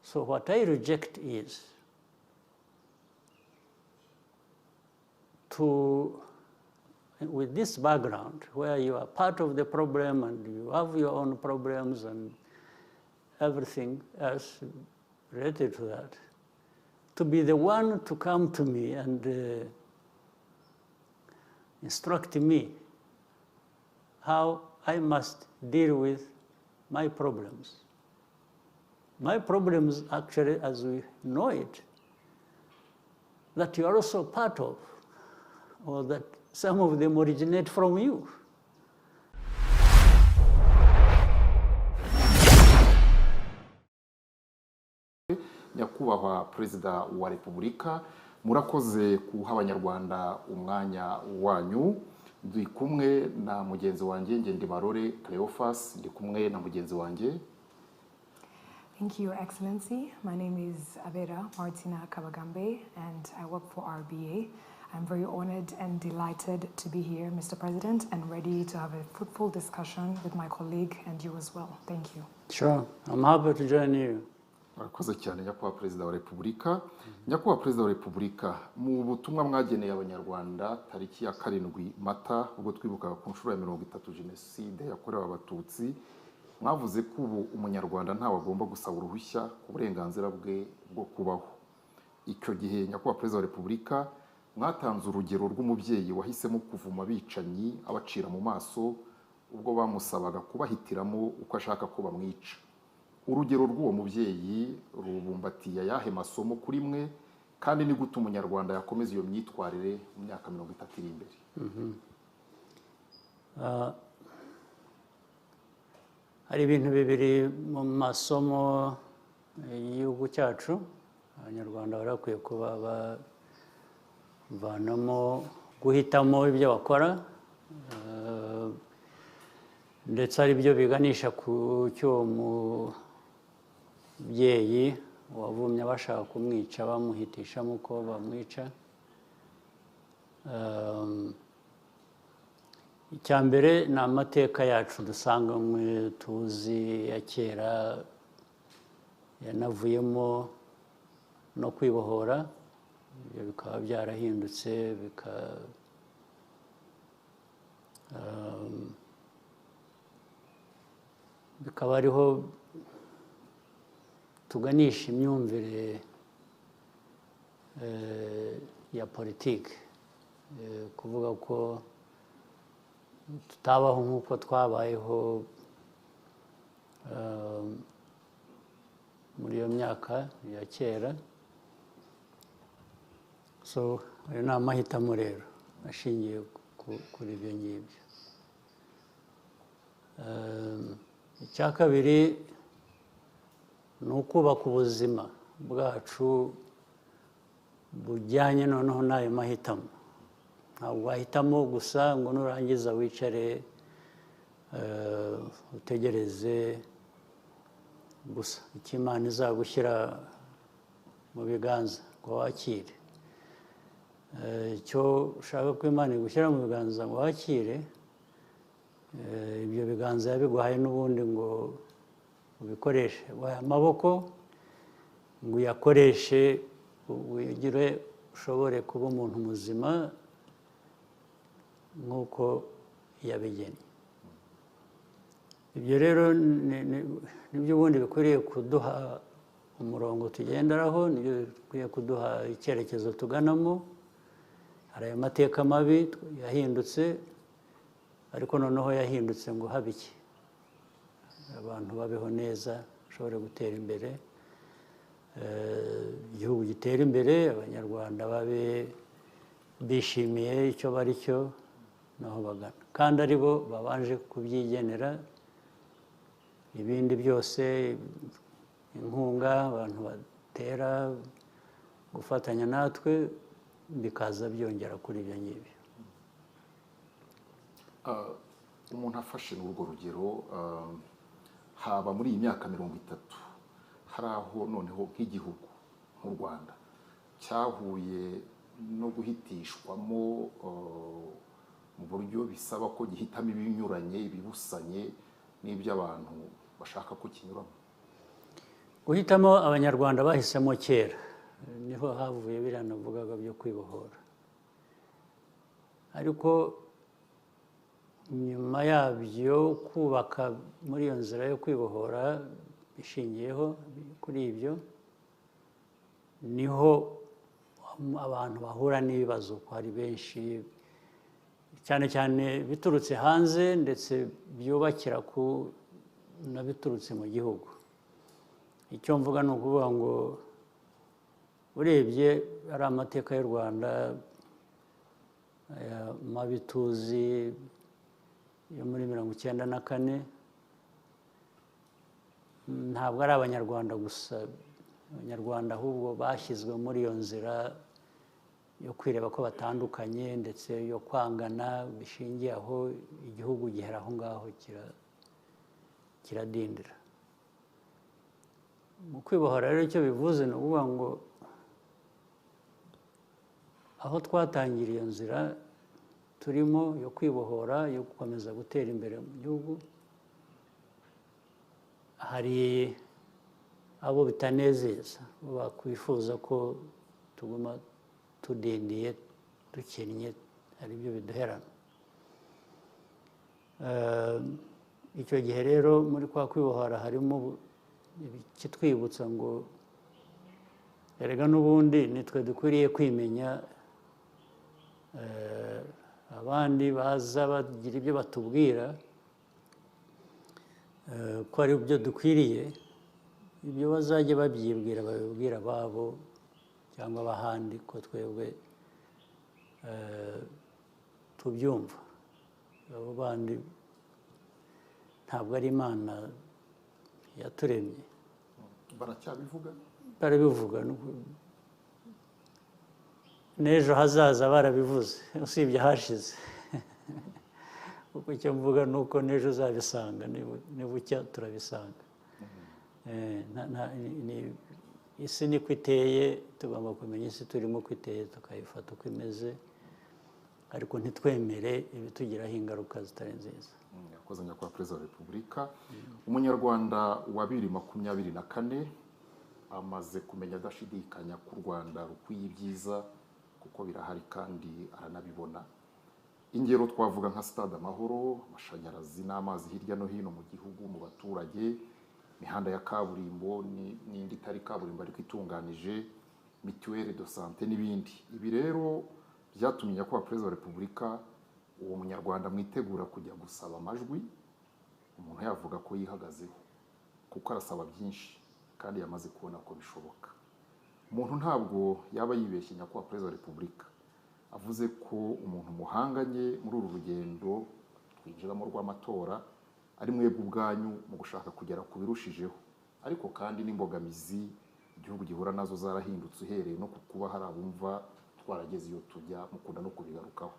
So what I reject is to, with this background, where you are part of the problem and you have your own problems and everything else related to that, to be the one to come to me and instruct me how I must deal with my problems. My problems, actually, as we know it, that you are also part of, or that some of them originate from you. Nyakubahwa Perezida wa Repubulika, murakoze kuha Abanyarwanda umwanya wanyu. Ndi kumwe na mugenzi wanjye Ngendibarore Cleophas, ndi kumwe na mugenzi wanjye. Thank you, Your Excellency. My name is Abera Martina Kabagambe, and I work for RBA. I'm very honored and delighted to be here, Mr. President, and ready to have a fruitful discussion with my colleague and you as well. Thank you. Sure, I'm happy to join you. Murakoze cyane Nyakubahwa Perezida wa Repubulika. Nyakubahwa Perezida wa Repubulika, mu butumwa mwageneye Abanyarwanda tariki ya 7 Mata ubwo twibuka ku nshuro ya 30 Jenoside yakorewe Abatutsi, mwavuze ko ubu umunyarwanda ntawe agomba gusaba uruhushya ku burenganzira bwe bwo kubaho. Icyo gihe Nyakubahwa Perezida wa Repubulika mwatanze urugero rw'umubyeyi wahisemo kuvuma abicanyi abacira mu maso ubwo bamusabaga kubahitiramo uko ashaka ko bamwica. Urugero rw'uwo mubyeyi rubumbatiye ayahe masomo kuri mwe, kandi ni gute umunyarwanda yakomeza iyo myitwarire mu myaka 30 iri imbere? Hari ibintu bibiri mu masomo y'igihugu cyacu Abanyarwanda barakwiye kuba bavanamo guhitamo ibyo bakora, ndetse ari byo biganisha ku cyo umubyeyi wavumye abashaka kumwica bamuhitishamo uko bamwica. Icya mbere ni amateka yacu dusanganywe tuzi ya kera yanavuyemo no kwibohora, ibyo bikaba byarahindutse bikaba ariho tuganisha imyumvire ya politiki, kuvuga ko tutabaho nk'uko twabayeho muri iyo myaka ya kera. So ayo ni amahitamo rero ashingiye kuri ibyo ngibyo. Icya kabiri ni ukubaka ubuzima bwacu bujyanye noneho n'ayo mahitamo. Ntabwo wahitamo gusa ngo nurangiza wicare utegereze gusa icyo Imana izagushyira mu biganza ngo wakire. Icyo ushaka ko Imana igushyira mu biganza ngo wakire, ibyo biganza yabiguhaye n'ubundi ngo ubikoreshe. Waha amaboko ngo uyakoreshe ugire ushobore kuba umuntu muzima nk'uko yabigennye. Ibyo rero nibyo ubundi bikwiriye kuduha umurongo tugenderaho, nibyo bikwiye kuduha icyerekezo tuganamo. Hari ayo mateka mabi yahindutse, ariko noneho yahindutse ngo habe iki, abantu babeho neza, bashobore gutera imbere, igihugu gitera imbere, Abanyarwanda babe bishimiye icyo bari cyo naho bagana, kandi ari bo babanje kubyigenera. Ibindi byose, inkunga abantu batera, gufatanya natwe, bikaza byongera kuri ibyo ngibyo. Umuntu afashe n'urwo rugero, haba muri iyi myaka 30 hari aho noneho nk'igihugu nk'u Rwanda cyahuye no guhitishwamo mu buryo bisaba ko gihitamo ibinyuranye, ibibusanye n'ibyo abantu bashaka ko kinyuramo. guhitamo abanyarwanda bahisemo kera niho havuye biriya navugaga byo kwibohora, ariko nyuma yabyo kubaka muri iyo nzira yo kwibohora bishingiyeho kuri ibyo niho abantu bahura n'ibibazo ko hari benshi cyane cyane biturutse hanze ndetse byubakira ku nabiturutse mu gihugu. Icyo mvuga ni ukuvuga ngo urebye ari amateka y'u Rwanda mabi tuzi yo muri 1994 ntabwo ari abanyarwanda gusa, abanyarwanda ahubwo bashyizwe muri iyo nzira yo kwireba ko batandukanye ndetse yo kwangana bishingiye aho igihugu gihera aho ngaho kiradindira. Mu kwibohora rero icyo bivuze ni ukuvuga ngo aho twatangiriye iyo nzira turimo yo kwibohora yo gukomeza gutera imbere mu gihugu, hari abo bitanezeza bakwifuza ko tuguma tudindiye dukennye, ari byo biduherana. Icyo gihe rero muri kwa kwibohora harimo ikitwibutsa ngo erega n'ubundi nitwe dukwiriye kwimenya, abandi baza bagira ibyo batubwira ko ari byo dukwiriye, ibyo bazajya babyibwira babibwira ababo cyangwa abahandi ko twebwe tubyumva. Abo bandi ntabwo ari Imana yaturemye. Baracyabivuga? Barabivuga n'ejo hazaza barabivuze, usibye hashize. Kuko icyo mvuga ni uko n'ejo uzabisanga, nibucya turabisanga. Isi niko iteye, tugomba kumenya isi turimo uko iteye tukayifata uko imeze, ariko ntitwemere ibitugiraho ingaruka zitari nziza. Yakoze nyakubahwa Perezida wa Repubulika. Umunyarwanda wa 2024 amaze kumenya adashidikanya ko u Rwanda rukwiye ibyiza kuko birahari kandi aranabibona. Ingero twavuga nka stade Amahoro, amashanyarazi n'amazi hirya no hino mu gihugu mu baturage, imihanda ya kaburimbo n'indi itari kaburimbo ariko itunganije, mituelle de santé n'ibindi. Ibi rero byatumye nyakubahwa Perezida wa Repubulika uwo munyarwanda mwitegura kujya gusaba amajwi, umuntu yavuga ko yihagazeho kuko arasaba byinshi kandi yamaze kubona ko bishoboka. Umuntu ntabwo yaba yibeshye nyakubahwa Perezida wa Repubulika avuze ko umuntu muhanganye muri uru rugendo twinjiramo rw'amatora ari mwebwe ubwanyu mu gushaka kugera ku birushijeho, ariko kandi n'imbogamizi igihugu gihura nazo zarahindutse uhereye no kuba hari abumva twarageze iyo tujya mukunda no kubigarukaho.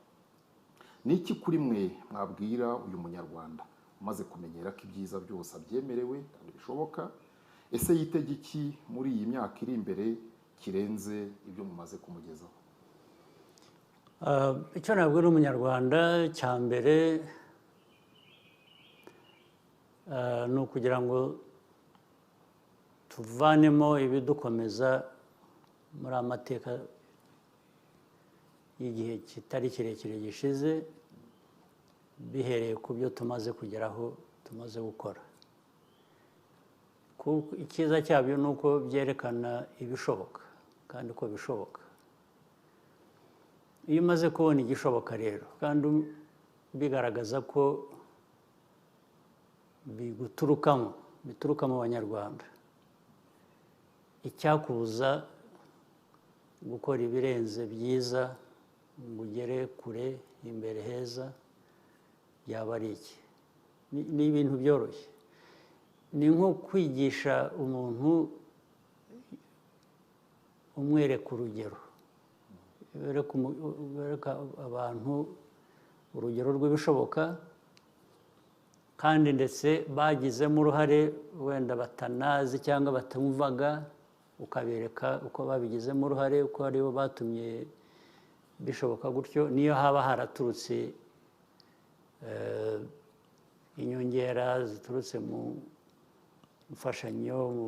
Niki kuri mwe mwabwira uyu munyarwanda umaze kumenyera ko ibyiza byose abyemerewe kandi bishoboka? Ese yitege iki muri iyi myaka iri imbere kirenze ibyo mumaze kumugezaho? Icyo nabwira umunyarwanda cya mbere ni ukugira ngo tuvanemo ibidukomeza muri amateka y'igihe kitari kirekire gishize, bihereye ku byo tumaze kugeraho, tumaze gukora. Icyiza cyabyo ni uko byerekana ibishoboka kandi ko bishoboka. Iyo umaze kubona igishoboka rero kandi bigaragaza ko bituruka mu Banyarwanda, icyakubuza gukora ibirenze byiza ngo ugere kure imbere heza yaba ari iki? Ni ibintu byoroshye. Ni nko kwigisha umuntu umwereka urugero, wereka abantu urugero rw'ibishoboka kandi ndetse bagizemo uruhare wenda batanazi cyangwa batumvaga, ukabereka uko babigizemo uruhare, uko aribo batumye bishoboka gutyo. Niyo haba haraturutse inyongera ziturutse mu mfashanyo, mu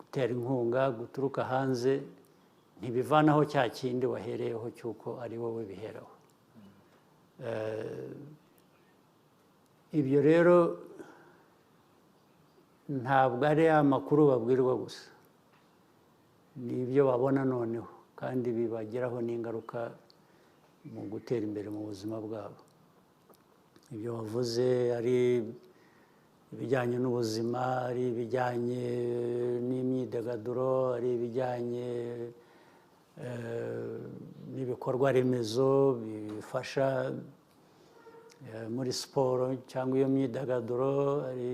gutera inkunga guturuka hanze ntibivanaho cya kindi wahereyeho cy'uko ari wowe biheraho. Ibyo rero ntabwo ari amakuru babwirwa gusa, ni ibyo babona noneho kandi bibagiraho n'ingaruka mu gutera imbere mu buzima bwabo. Ibyo wavuze ari ibijyanye n'ubuzima, ari ibijyanye n'imyidagaduro, ari ibijyanye n'ibikorwa remezo bifasha muri siporo cyangwa iyo myidagaduro, ari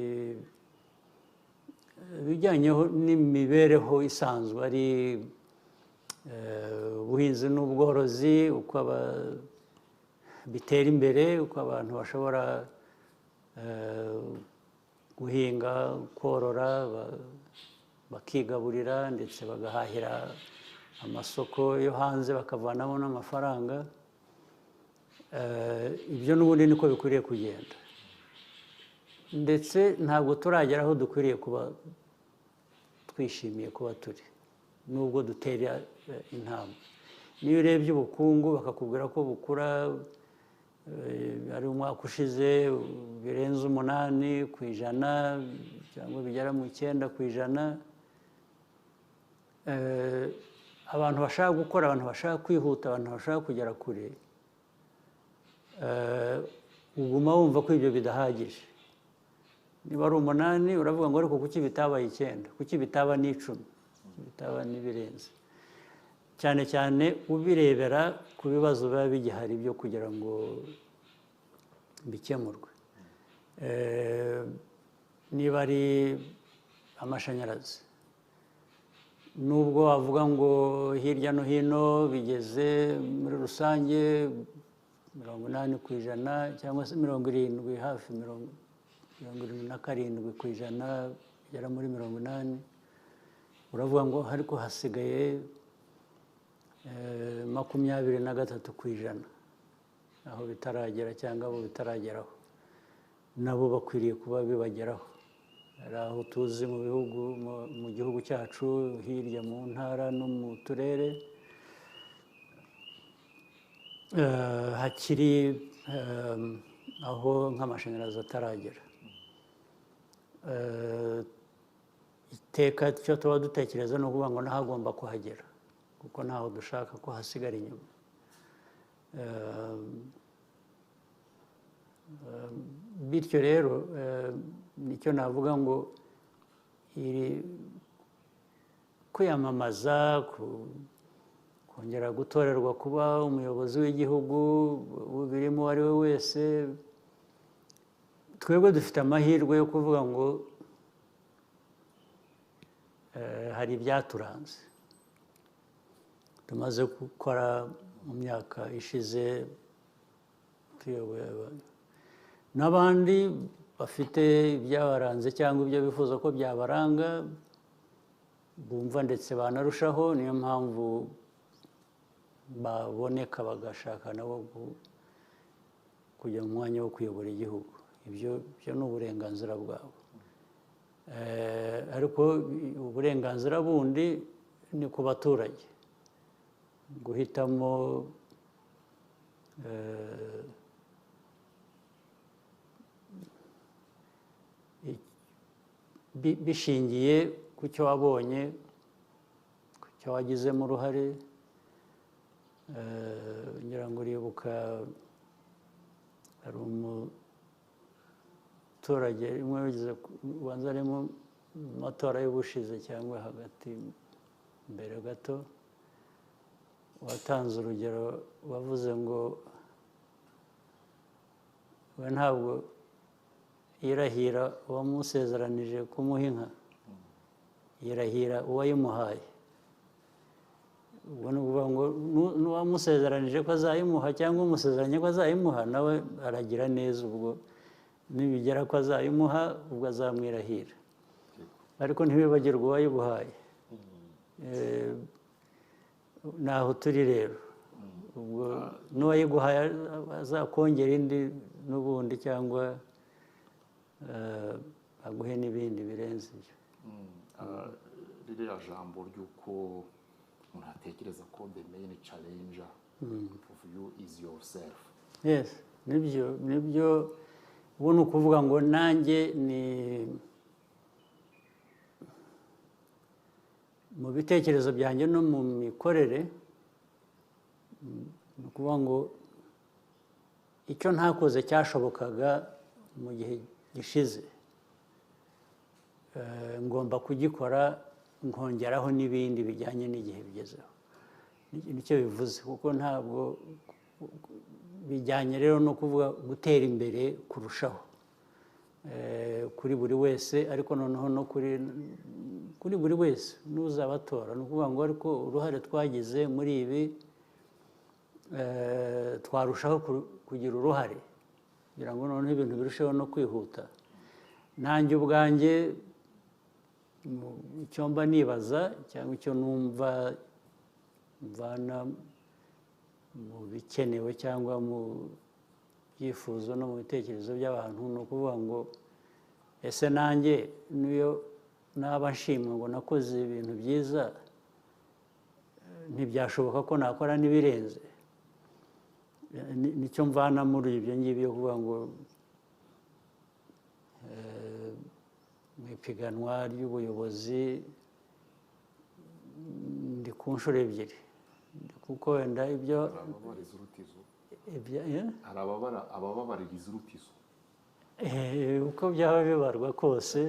ibijyanye n'imibereho isanzwe, ari ubuhinzi n'ubworozi, uko bitera imbere, uko abantu bashobora guhinga, korora, bakigaburira ndetse bagahahira amasoko yo hanze bakavanamo n'amafaranga. Ibyo n'ubundi niko bikwiriye kugenda, ndetse ntabwo turagera aho dukwiriye kuba twishimiye kuba turi, nubwo dutera intambwe. Niyo urebye ubukungu bakakubwira ko bukura, ari umwaka ushize birenze 8% cyangwa bigera mu 9%. Abantu bashaka gukora, abantu bashaka kwihuta, abantu bashaka kugera kure, uguma wumva ko ibyo bidahagije. Niba ari 8 uravuga ngo ariko kuki bitabaye 9, kuki bitaba n'10, bitaba n'ibirenze, cyane cyane ubirebera ku bibazo biba bigihari byo kugira ngo bikemurwe. Niba ari amashanyarazi, nubwo wavuga ngo hirya no hino bigeze muri rusange 80% cyangwa se 70, hafi 77% bigera muri 80%, uravuga ngo ariko hasigaye 23% aho bitaragera cyangwa abo bitarageraho. Nabo bakwiriye kuba bibageraho. Hari aho tuzi mu bihugu, mu gihugu cyacu hirya mu ntara no mu turere, hakiri aho nk'amashanyarazi ataragera. Iteka cyo tuba dutekereza no kuvuga ngo nahagomba kuhagera, kuko ntaho dushaka ko hasigara inyuma. Bityo rero nicyo navuga ngo kwiyamamaza, kongera gutorerwa kuba umuyobozi w'igihugu birimo uwo ari we wese, twebwe dufite amahirwe yo kuvuga ngo hari ibyaturanze tumaze gukora mu myaka ishize tuyoboye abantu, n'abandi bafite ibyabaranze cyangwa ibyo bifuza ko byabaranga bumva ndetse banarushaho. Niyo mpamvu baboneka bagashaka nabo kujya mu mwanya wo kuyobora igihugu. Ibyo ni uburenganzira bwabo, ariko uburenganzira bundi ni ku baturage guhitamo bishingiye ku cyo wabonye, ku cyo wagizemo uruhare. Ngira ngo uribuka hari umuturage umwe wigeze ubanza ari mu matora y'ubushize cyangwa hagati mbere gato, watanze urugero, wavuze ngo we ntabwo yirahira uwamusezeranije kumuha inka, yirahira uwayimuhaye. Ubwo ni ukuvuga ngo n'uwamusezeranije ko azayimuha cyangwa umusezeranye ko azayimuha, nawe aragira neza, ubwo nibigera ko azayimuha ubwo azamwirahira, ariko ntibibagirwe uwayiguhaye. Naho turi rero, ubwo n'uwayiguhaye azakongera indi n'ubundi, cyangwa aguhe n'ibindi birenze ibyo. ririya jambo ry'uko umuntu atekereza ko the main challenger of you is yourself. Yes, nibyo ubu ni ukuvuga ngo nanjye ni mu bitekerezo byanjye no mu mikorere, ni ukuvuga ngo icyo ntakoze cyashobokaga mu gihe gishize ngomba kugikora nkongeraho n'ibindi bijyanye n'igihe bigezeho. Nicyo bivuze, kuko ntabwo bijyanye rero no kuvuga gutera imbere kurushaho kuri buri wese, ariko noneho no kuri buri wese n'uzabatora. Ni ukuvuga ngo ariko uruhare twagize muri ibi twarushaho kugira uruhare kugira ngo noneho ibintu birusheho no kwihuta. Nanjye ubwanjye icyo mba nibaza cyangwa icyo numva mvana mu bikenewe cyangwa mu byifuzo no mu bitekerezo by'abantu, ni ukuvuga ngo ese nanjye niyo naba nshimwa ngo nakoze ibintu byiza, ntibyashoboka ko nakora n'ibirenze. Nicyo mvana muri ibyo ngibyo kuvuga ngo mu ipiganwa ry'ubuyobozi ndi ku nshuro ebyiri, kuko wenda ibyo hari abababaririza urutizo uko byaba bibarwa kose.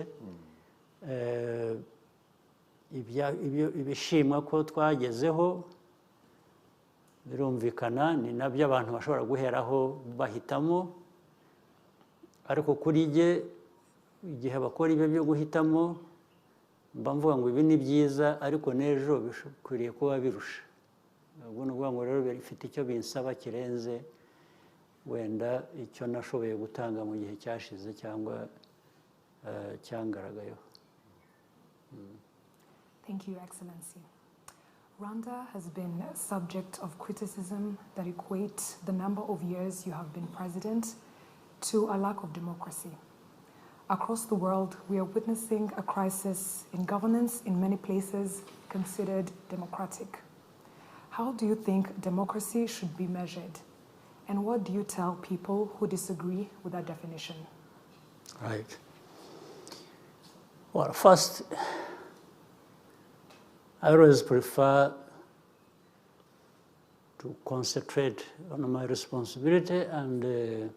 Ibishimwa ko twagezeho birumvikana, ni nabyo abantu bashobora guheraho bahitamo, ariko kuri jye igihe bakora ibyo byo guhitamo mba mvuga ngo ibi ni byiza, ariko n'ejo bikwiriye kuba birusha. Ubwo ni ukuvuga ngo rero bifite icyo binsaba kirenze wenda icyo nashoboye gutanga mu gihe cyashize cyangwa cyangaragayeho. Thank you, Excellency. Rwanda has been subject of criticism that equate the number of years you have been president to a lack of democracy. Across the world, we are witnessing a crisis in governance in many places considered democratic. How do you think democracy should be measured? And what do you tell people who disagree with that definition? Right. Well, first, I always prefer to concentrate on my responsibility and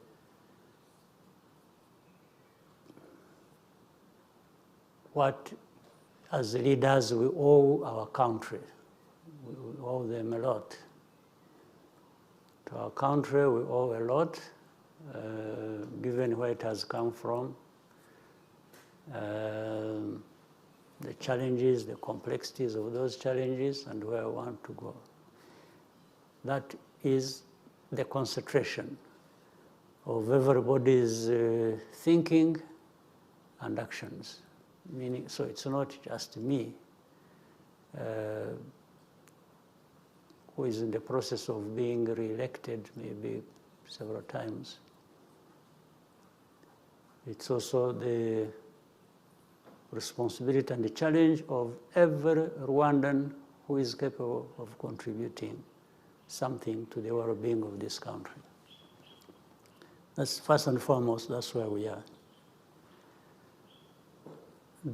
what, as leaders, we owe our country. We owe them a lot. To our country, we owe a lot, given where it has come from, the challenges, the complexities of those challenges, and where we want to go. That is the concentration of everybody's thinking and actions. Meaning, so it's not just me who is in the process of being re-elected maybe several times. It's also the responsibility and the challenge of every Rwandan who is capable of contributing something to the well-being of this country. That's first and foremost, that's where we are.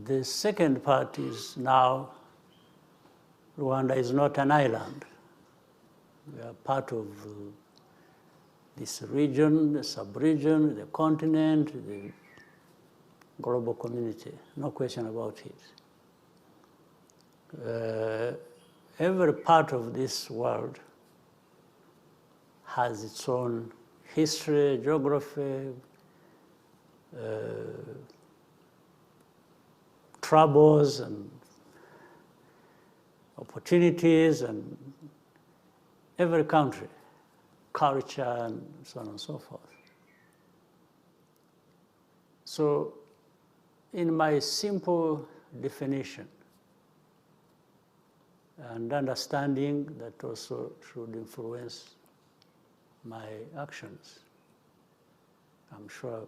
The second part is now Rwanda is not an island. We are part of this region, the sub-region, the continent, the global community, no question about it. Every part of this world has its own history, geography, troubles and opportunities, and every country, culture, and so on and so forth. So, in my simple definition, and understanding that also should influence my actions, I'm sure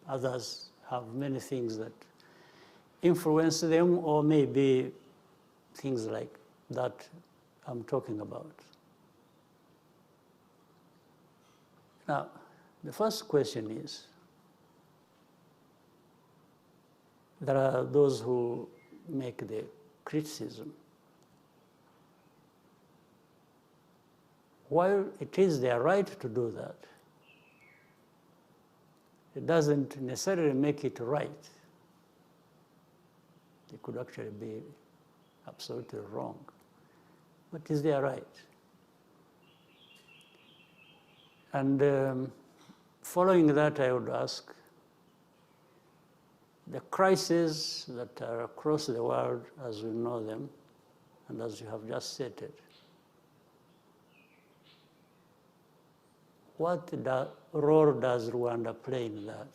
others have many things that influence them or maybe things like that I'm talking about. Now, the first question is, there are those who make the criticism. While it is their right to do that, it doesn't necessarily make it right. It could actually be absolutely wrong, but it's their right. And following that, I would ask, the crises that are across the world as we know them, and as you have just stated, what role does Rwanda play in that?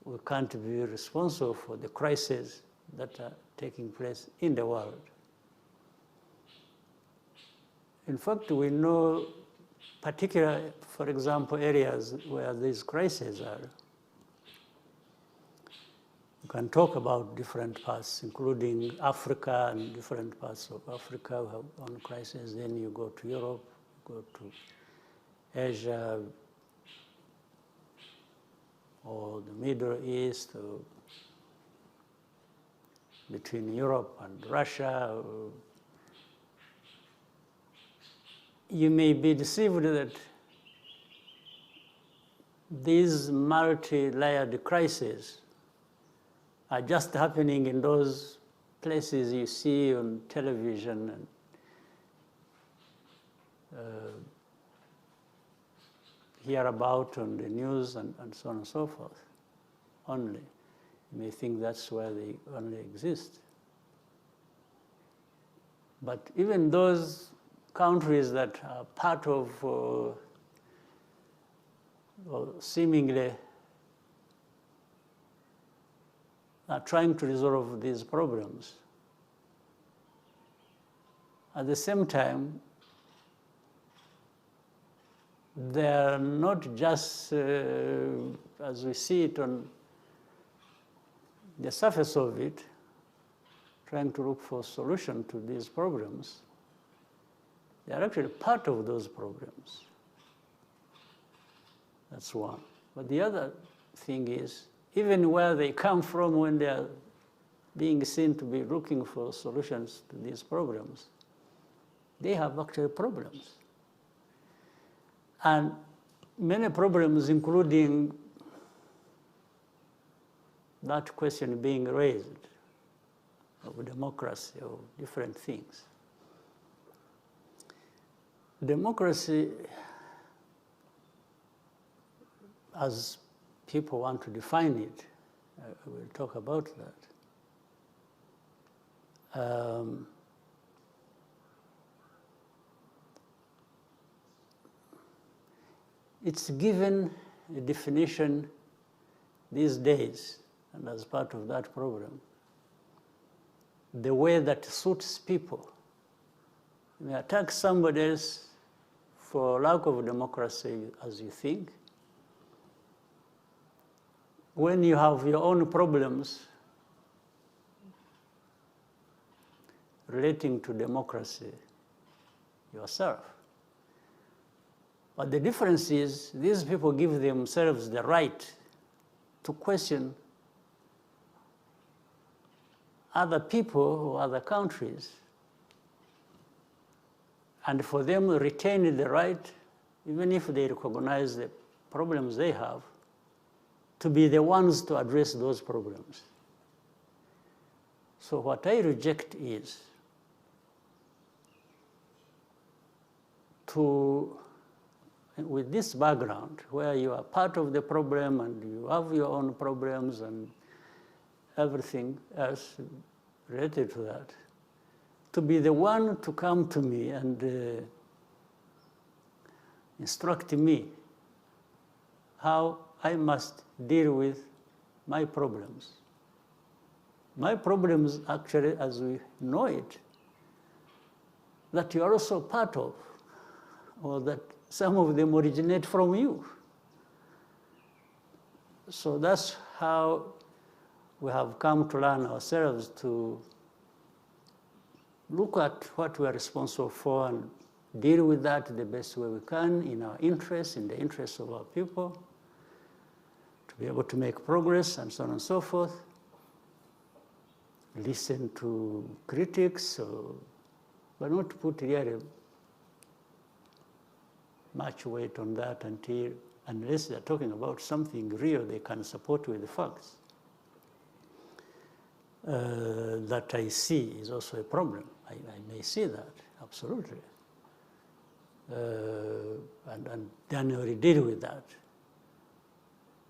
We can't be responsible for the crises that are taking place in the world. In fact, we know particular, for example, areas where these crises are. You can talk about different parts, including Africa and different parts of Africa who have own crises. Then you go to Europe, go to Asia, or the Middle East, or between Europe and Russia. You may be deceived that these multi-layered crises are just happening in those places you see on television and hear about on the news and so on and so forth only. You may think that's where they only exist. But even those countries that are part of or seemingly are trying to resolve these problems, at the same time, they are not just, as we see it on the surface of it, trying to look for a solution to these problems. They are actually part of those problems. That's one. But the other thing is, even where they come from when they are being seen to be looking for solutions to these problems, they have actually problems. And many problems, including that question being raised of democracy, of different things. Democracy, as people want to define it, we'll talk about that. It's given a definition these days, and as part of that program, the way that suits people. You may attack somebody else for lack of democracy, as you think. When you have your own problems relating to democracy yourself. But the difference is, these people give themselves the right to question other people or other countries, and for them to retain the right, even if they recognize the problems they have, to be the ones to address those problems. So what I reject is to, with this background, where you are part of the problem and you have your own problems and everything else related to that, to be the one to come to me and instruct me how I must deal with my problems. My problems, actually, as we know it, that you are also part of, or that some of them originate from you. So that's how we have come to learn ourselves to look at what we are responsible for and deal with that the best way we can in our interest, in the interest of our people, to be able to make progress and so on and so forth. Listen to critics, but not put really much weight on that unless they're talking about something real they can support with the facts. That I see is also a problem. I may see that, absolutely. And then I will deal with that.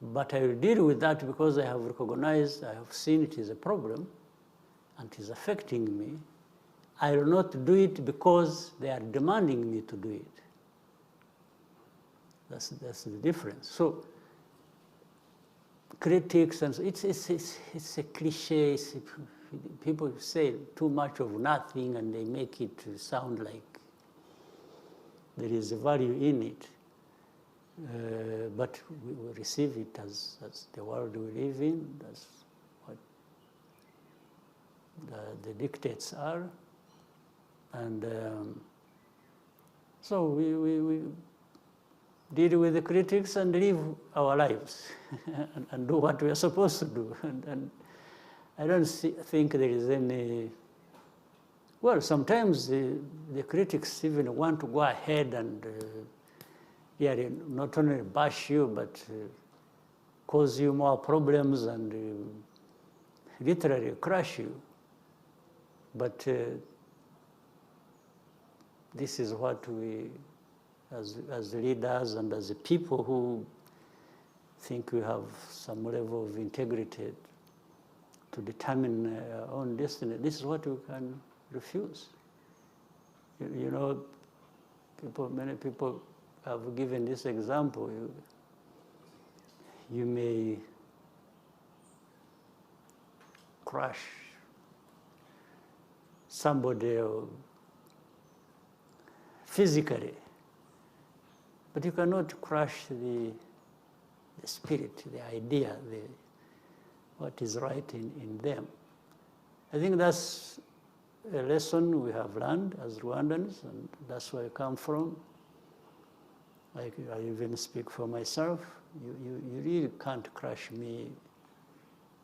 But I will deal with that because I have recognized, I have seen it is a problem, and it is affecting me. I will not do it because they are demanding me to do it. That's the difference. So critics, and it's a cliche. People say too much of nothing, and they make it sound like there is a value in it. But we receive it as the world we live in. That's what the dictates are. And so we deal with the critics and live our lives and do what we are supposed to do. And I don't think there is any... Well, sometimes the critics even want to go ahead and not only bash you, but cause you more problems and literally crush you. But this is what we, as leaders and as a people who think we have some level of integrity to determine our own destiny, this is what we can refuse. You know, many people have given this example. You may crush somebody physically, but you cannot crush the spirit, the idea, what is right in them. I think that's a lesson we have learned as Rwandans, and that's where I come from. I even speak for myself. You really can't crush me,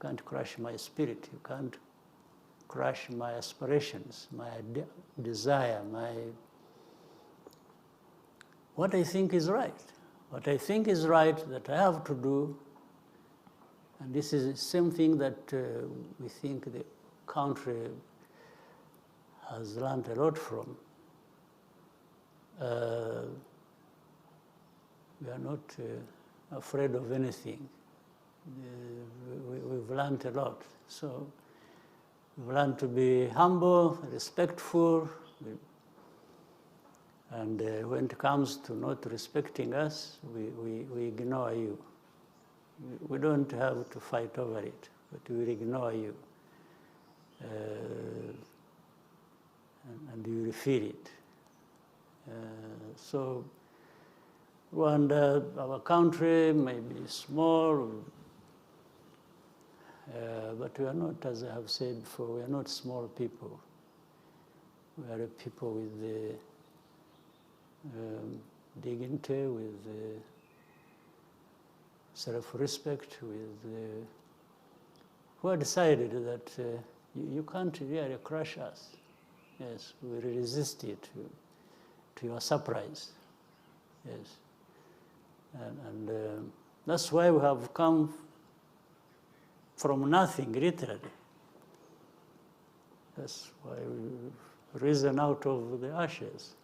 can't crush my spirit, you can't crush my aspirations, my desire, what I think is right. What I think is right that I have to do, and this is the same thing that we think the country has learned a lot from. We are not afraid of anything. We've learned a lot. So we've learned to be humble, respectful, and when it comes to not respecting us, we ignore you. We don't have to fight over it, but we will ignore you. And you will feel it. So Rwanda, our country, may be small, but we are not, as I have said before, we are not small people. We are a people with dignity, with self-respect, who have decided that you can't really crush us. Yes, we will resist it to your surprise. Yes. And that's why we have come from nothing, literally. That's why we've risen out of the ashes.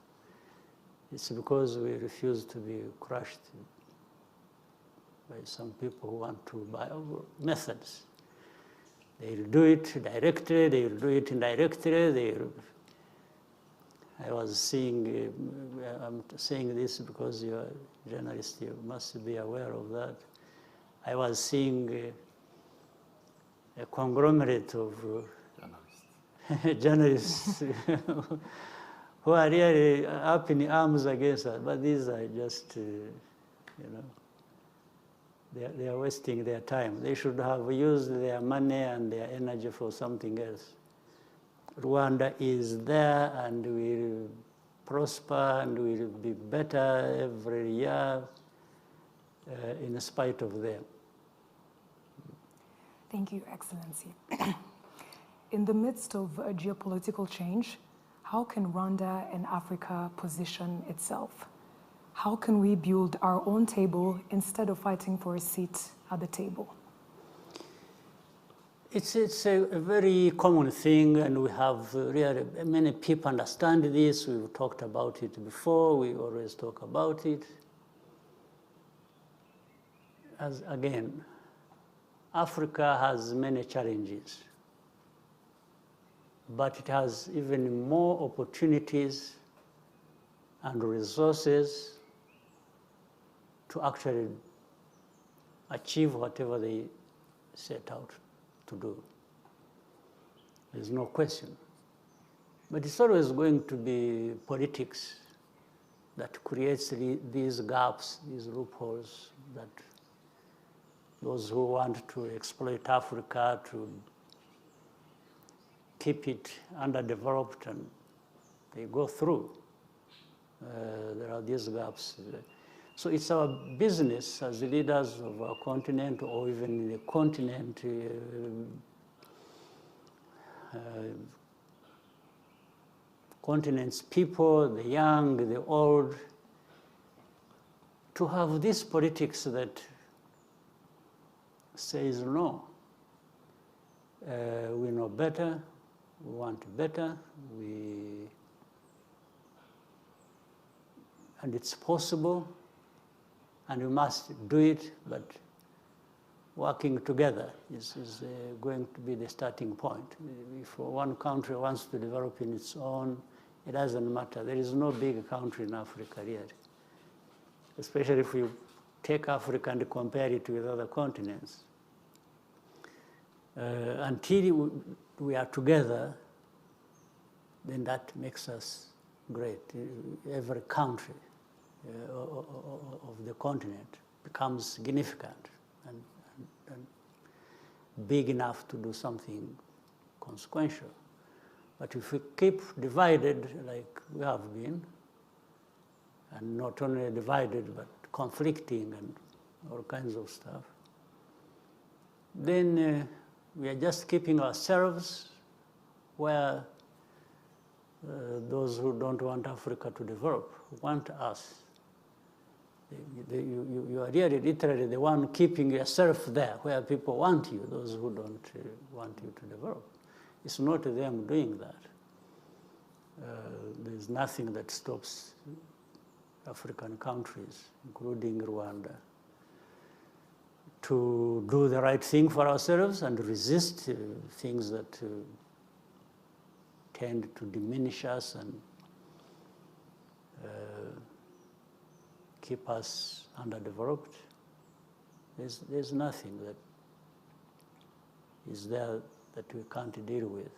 It's because we refuse to be crushed by some people who want to buy our methods. They'll do it directly, they'll do it indirectly, I was seeing, I'm saying this because you're a journalist, you must be aware of that. I was seeing a conglomerate of journalists who are really up in arms against us, but these are just, they are wasting their time. They should have used their money and their energy for something else. Rwanda is there and will prosper and will be better every year in spite of them. Thank you, Excellency. In the midst of geopolitical change, how can Rwanda and Africa position itself? How can we build our own table instead of fighting for a seat at the table? It's a very common thing, and we have really many people understand this. We've talked about it before. We always talk about it. As again, Africa has many challenges, but it has even more opportunities and resources to actually achieve whatever they set out to do. There's no question. But it's always going to be politics that creates these gaps, these loopholes, that those who want to exploit Africa, to keep it underdeveloped, and they go through. There are these gaps. So it's our business as leaders of our continent, or even the continent, continent's people, the young, the old, to have this politics that says no. We know better, we want better, and it's possible, and we must do it, but working together is going to be the starting point. If one country wants to develop in its own, it doesn't matter. There is no big country in Africa yet, especially if you take Africa and compare it with other continents. Until we are together, then that makes us great. Every country of the continent becomes significant and big enough to do something consequential. But if we keep divided like we have been, and not only divided but conflicting and all kinds of stuff, then we are just keeping ourselves where those who don't want Africa to develop want us. You are really literally the one keeping yourself there where people want you, those who don't want you to develop. It's not them doing that. There's nothing that stops African countries, including Rwanda, to do the right thing for ourselves and resist things that tend to diminish us and keep us underdeveloped. There's nothing that is there that we can't deal with.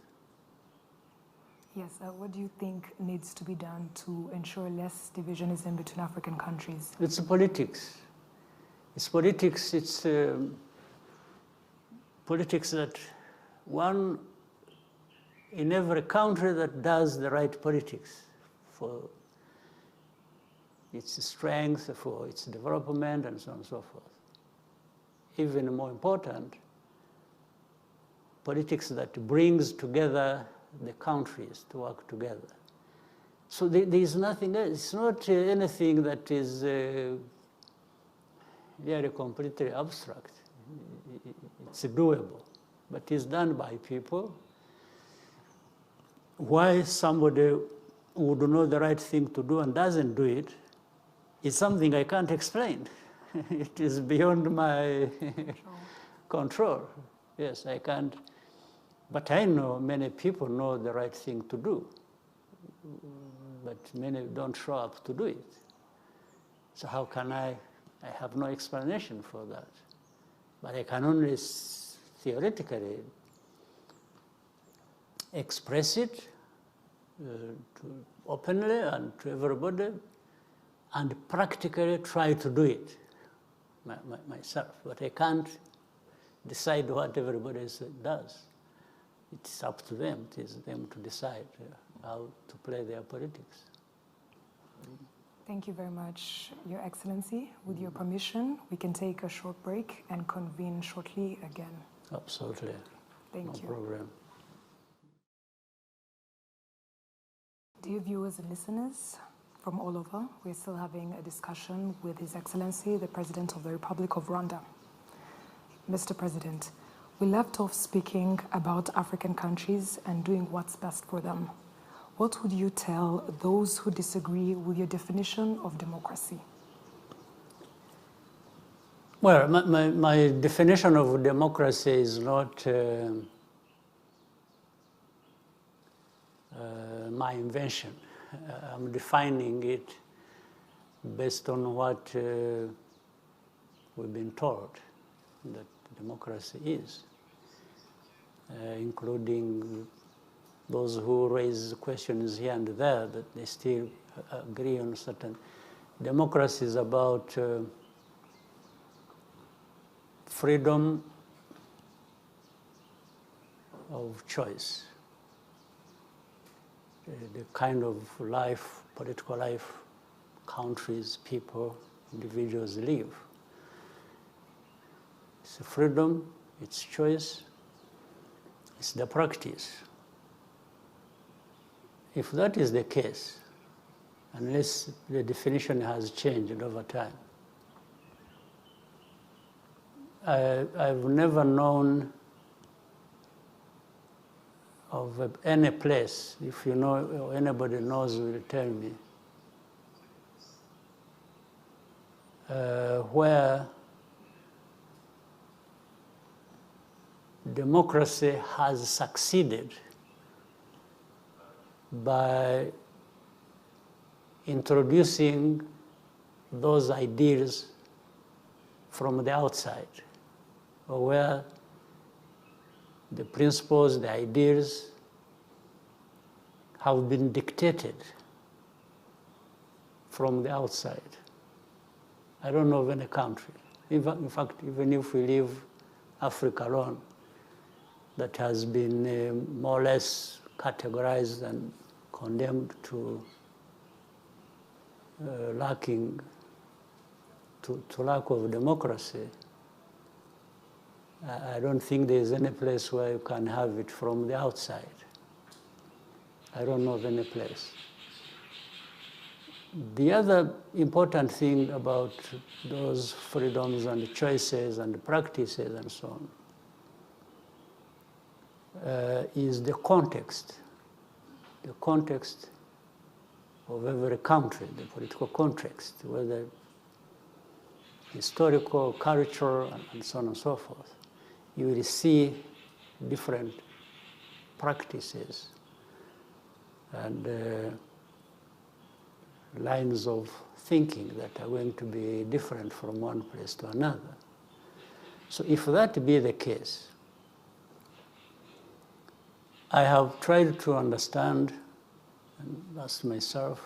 Yes, what do you think needs to be done to ensure less divisionism between African countries? It's politics. It's politics. It's politics that one in every country that does the right politics for its strength, for its development, and so on and so forth. Even more important, politics that brings together the countries to work together. So there is nothing else. It's not anything that is really completely abstract. It's doable, but it's done by people. Why somebody would know the right thing to do and doesn't do it is something I can't explain. It is beyond my control. Yes, I can't. But I know many people know the right thing to do, but many don't show up to do it. So how can I have no explanation for that. But I can only theoretically express it openly and to everybody, and practically try to do it myself. But I can't decide what everybody else does. it's up to them. It is them to decide how to play their politics. Thank you very much, Your Excellency. With your permission, we can take a short break and convene shortly again. Absolutely. Thank you. No problem. Dear viewers and listeners from all over, we're still having a discussion with His Excellency, the President of the Republic of Rwanda. Mr. President, we left off speaking about African countries and doing what's best for them. What would you tell those who disagree with your definition of democracy? Well, my definition of democracy is not my invention. I'm defining it based on what we've been told that democracy is, including those who raise questions here and there that they still agree on certain. Democracy is about freedom of choice, the kind of life, political life, countries, people, individuals live. It's freedom, it's choice, it's the practice. If that is the case, unless the definition has changed over time, I've never known of any place, if you know or anybody knows will tell me, where democracy has succeeded by introducing those ideas from the outside, or where the principles, the ideas have been dictated from the outside. I don't know of any country. In fact, even if we leave Africa alone, that has been more or less categorized and condemned to lack of democracy. I don't think there's any place where you can have it from the outside. I don't know of any place. The other important thing about those freedoms and choices and practices and so on is the context of every country, the political context, whether historical, cultural, and so on and so forth. You will see different practices and lines of thinking that are going to be different from one place to another. So if that be the case, I have tried to understand and ask myself,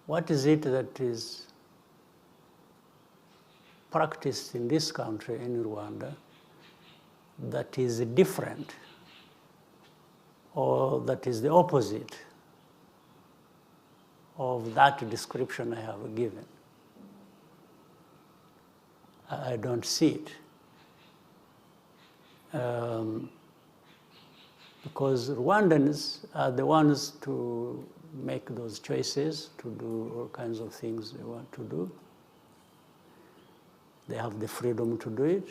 what is it that is practiced in this country, in Rwanda, that is different or that is the opposite of that description I have given? I don't see it. Because Rwandans are the ones to make those choices, to do all kinds of things they want to do. They have the freedom to do it.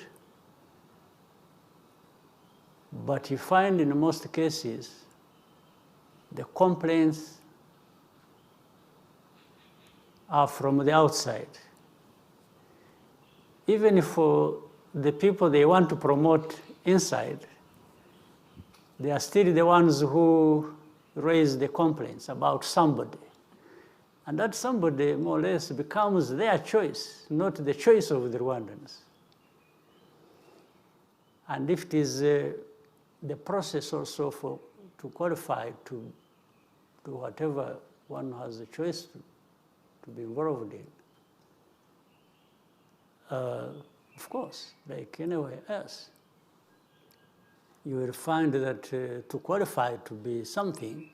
But you find in most cases, the complaints are from the outside. Even for the people they want to promote inside, they are still the ones who raise the complaints about somebody. And that somebody, more or less, becomes their choice, not the choice of the Rwandans. And if it is the process also to qualify to do whatever one has a choice to be involved in, of course, like anywhere else, you will find that to qualify to be something,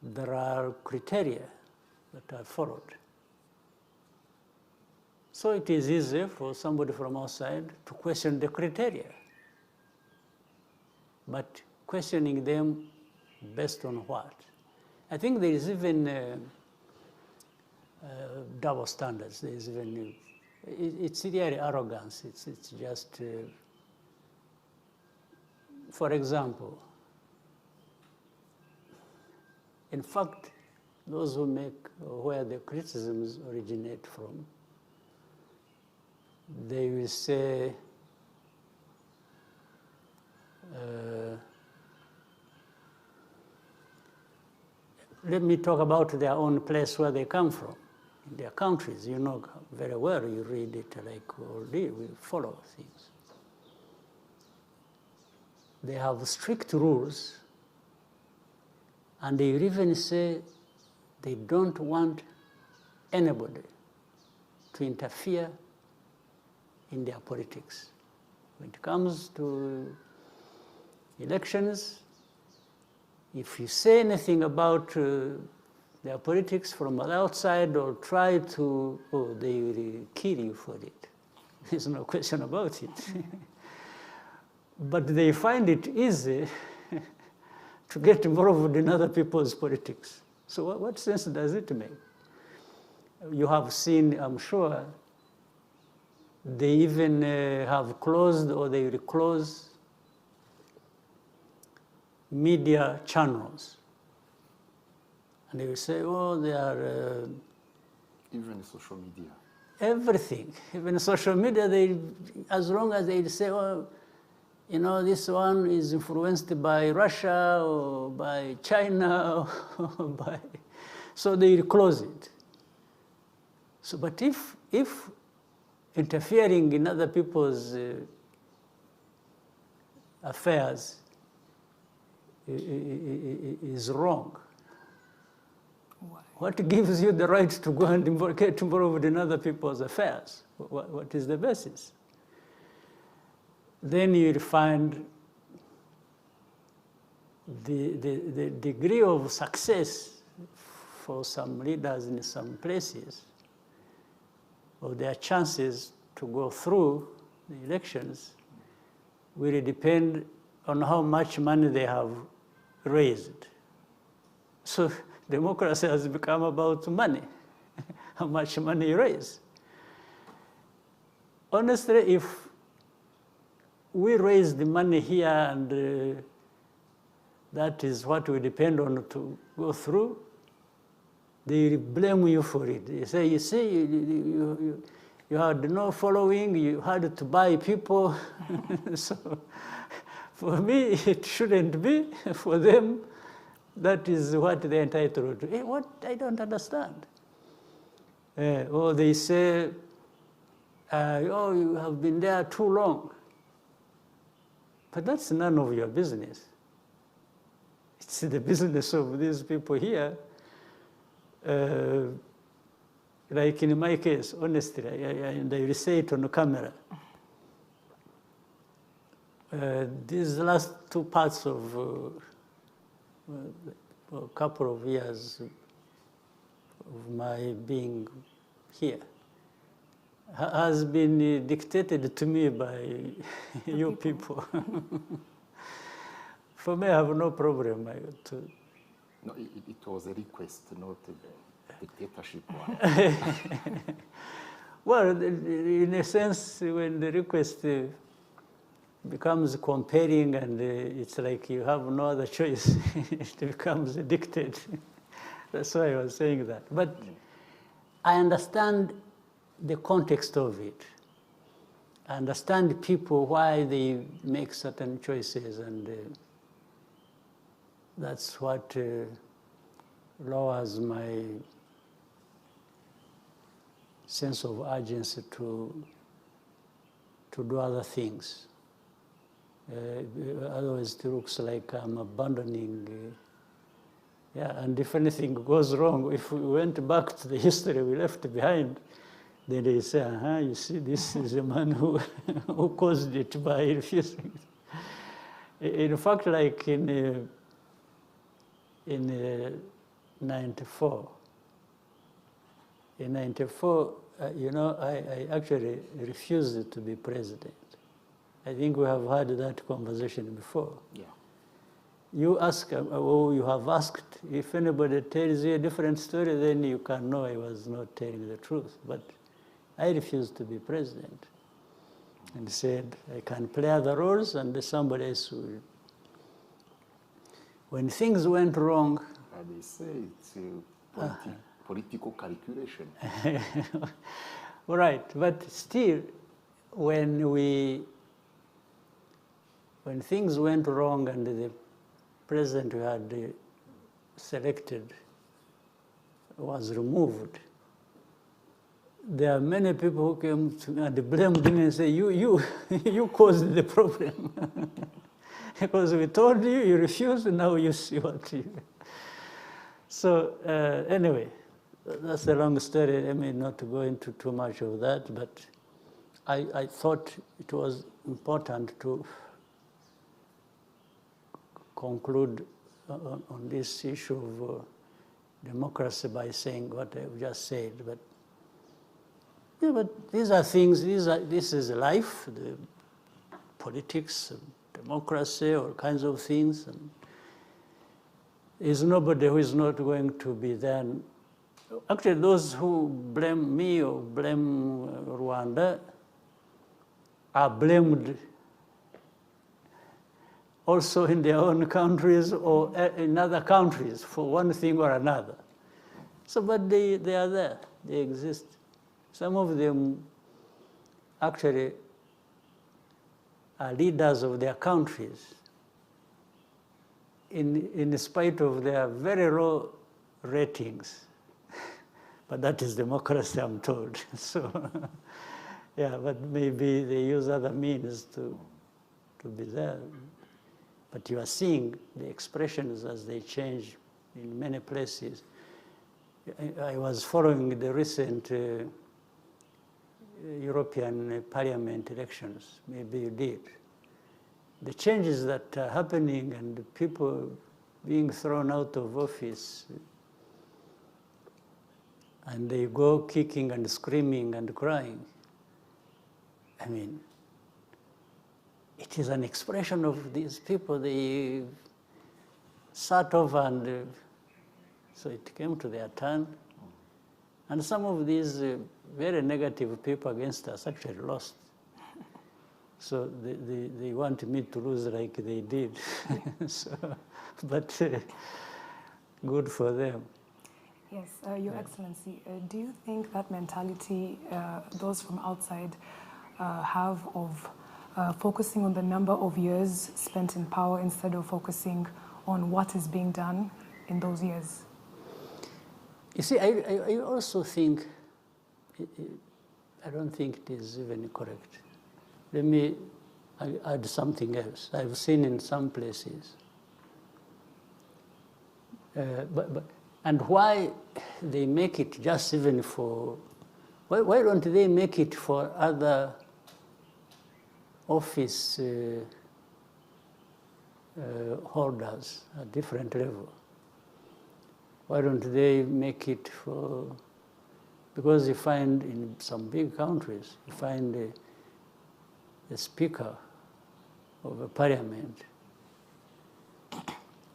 there are criteria that are followed. So it is easy for somebody from outside to question the criteria. But questioning them based on what? I think there is even double standards. There is even, it's really arrogance. It's just, for example, in fact, those who make, where the criticisms originate from, they will say, let me talk about their own place where they come from, in their countries. You know very well, you read it like we follow things. They have strict rules, and they even say they don't want anybody to interfere in their politics. When it comes to elections, if you say anything about their politics from the outside or try to, oh, they will kill you for it. There's no question about it. But they find it easy to get involved in other people's politics. So what sense does it make? You have seen, I'm sure, they even have closed or they will close media channels. And they will say, oh, they are... even social media. Everything. Even social media, they, as long as they say, oh, you know, this one is influenced by Russia or by China or by... So they will close it. So, but if interfering in other people's affairs is wrong, Why? what gives you the right to go and get involved in other people's affairs? What is the basis? Then you'll find the degree of success for some leaders in some places, or their chances to go through the elections, will depend on how much money they have raised. So democracy has become about money, how much money you raise. Honestly, if we raise the money here and that is what we depend on to go through, they blame you for it. They say, you see, you had no following, you had to buy people. So for me, it shouldn't be. For them, that is what they're entitled to. What? I don't understand. Or they say, oh, you have been there too long. But that's none of your business. It's the business of these people here. Like in my case, honestly, and I will say it on the camera. These last two parts of a couple of years of my being here has been dictated to me by you people. For me, I have no problem. No, it was a request, not a dictatorship one. Well, in a sense, when the request becomes compelling and it's like you have no other choice, it becomes a dictate. That's why I was saying that. But I understand the context of it. I understand people, why they make certain choices, and that's what lowers my sense of urgency to do other things. Otherwise, it looks like I'm abandoning. Yeah, and if anything goes wrong, if we went back to the history we left behind, Then they say, you see, this is a man who, who caused it by refusing. In fact, like in 94, you know, I actually refused to be president. I think we have had that conversation before. Yeah. You ask, or you have asked, if anybody tells you a different story, then you can know I was not telling the truth. But I refused to be president and said, I can play other roles and somebody else will. When things went wrong, And they say it's political calculation. right, but still, when things went wrong and the president who had selected was removed, there are many people who came to and blamed me and say, you caused the problem. Because we told you, you refused, and now you see what you... So anyway, that's a long story. I mean, not to go into too much of that, but I thought it was important to conclude on this issue of democracy by saying what I've just said. But yeah, but these are things. This is life, the politics, democracy, all kinds of things. And there's nobody who is not going to be there. Actually, those who blame me or blame Rwanda are blamed also in their own countries or in other countries for one thing or another. So, but they are there, they exist. Some of them actually are leaders of their countries in spite of their very low ratings. But that is democracy, I'm told. So, yeah, but maybe they use other means to be there. But you are seeing the expressions as they change in many places. I was following the recent European Parliament elections. Maybe you did. The changes that are happening and the people being thrown out of office, and they go kicking and screaming and crying. I mean, it is an expression of these people. They sat over and so it came to their turn. And some of these very negative people against us actually lost. So they want me to lose like they did. So, but good for them. Yes, Your Excellency, do you think that mentality those from outside have of focusing on the number of years spent in power instead of focusing on what is being done in those years? You see, I also think, I don't think it is even correct. Let me add something else. I've seen in some places. And why they make it just even for, why don't they make it for other office holders at different level? Why don't they make it for, because you find in some big countries, you find the speaker of a parliament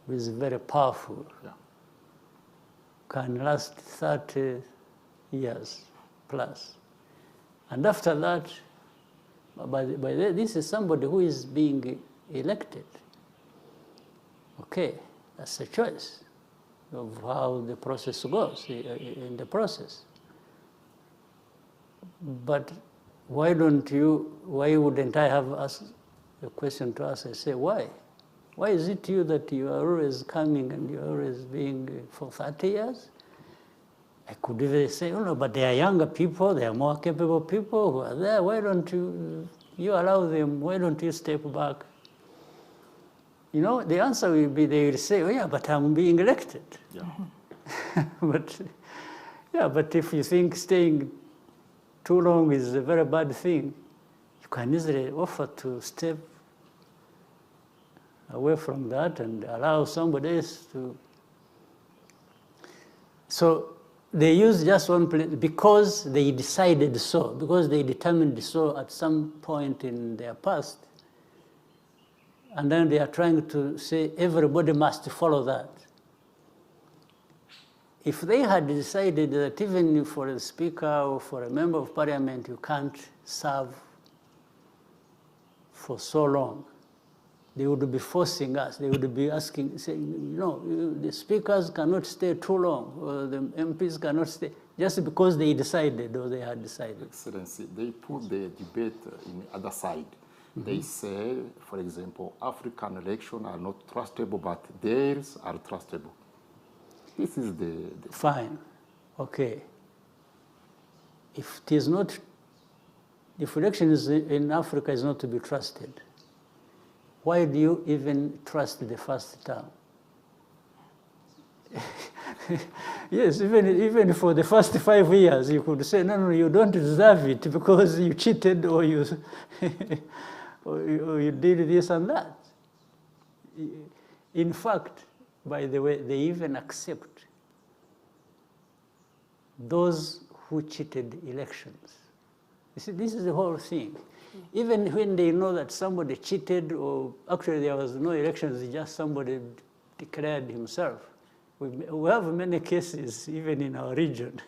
who is very powerful, Yeah. can last 30 years plus. And after that, this is somebody who is being elected. Okay, that's a choice of how the process goes in the process. But why wouldn't I have asked a question to ask? I say, why? Why is it you that you are always coming and you are always being for 30 years? I could even say, oh no, but they are younger people, they are more capable people who are there. Why don't you allow them, why don't you step back? You know, the answer will be, they will say, oh yeah, but I'm being elected. Yeah. But if you think staying too long is a very bad thing, you can easily offer to step away from that and allow somebody else to. So they use just one place because they decided so, because they determined so at some point in their past. And then they are trying to say everybody must follow that. If they had decided that even for a speaker or for a member of parliament, you can't serve for so long, they would be forcing us. They would be asking, saying, no, the speakers cannot stay too long, or the MPs cannot stay, just because they decided or they had decided. Excellency, they put the debate in the other side. They say, for example, African elections are not trustable, but theirs are trustable. This is the... Fine, okay. If it is not, if elections in Africa is not to be trusted, why do you even trust the first term? Yes, even for the first 5 years, you could say, no, you don't deserve it because you cheated or you, or you did this and that. In fact, by the way, they even accept those who cheated elections. You see, this is the whole thing. Even when they know that somebody cheated, or actually there was no elections, just somebody declared himself. We have many cases, even in our region.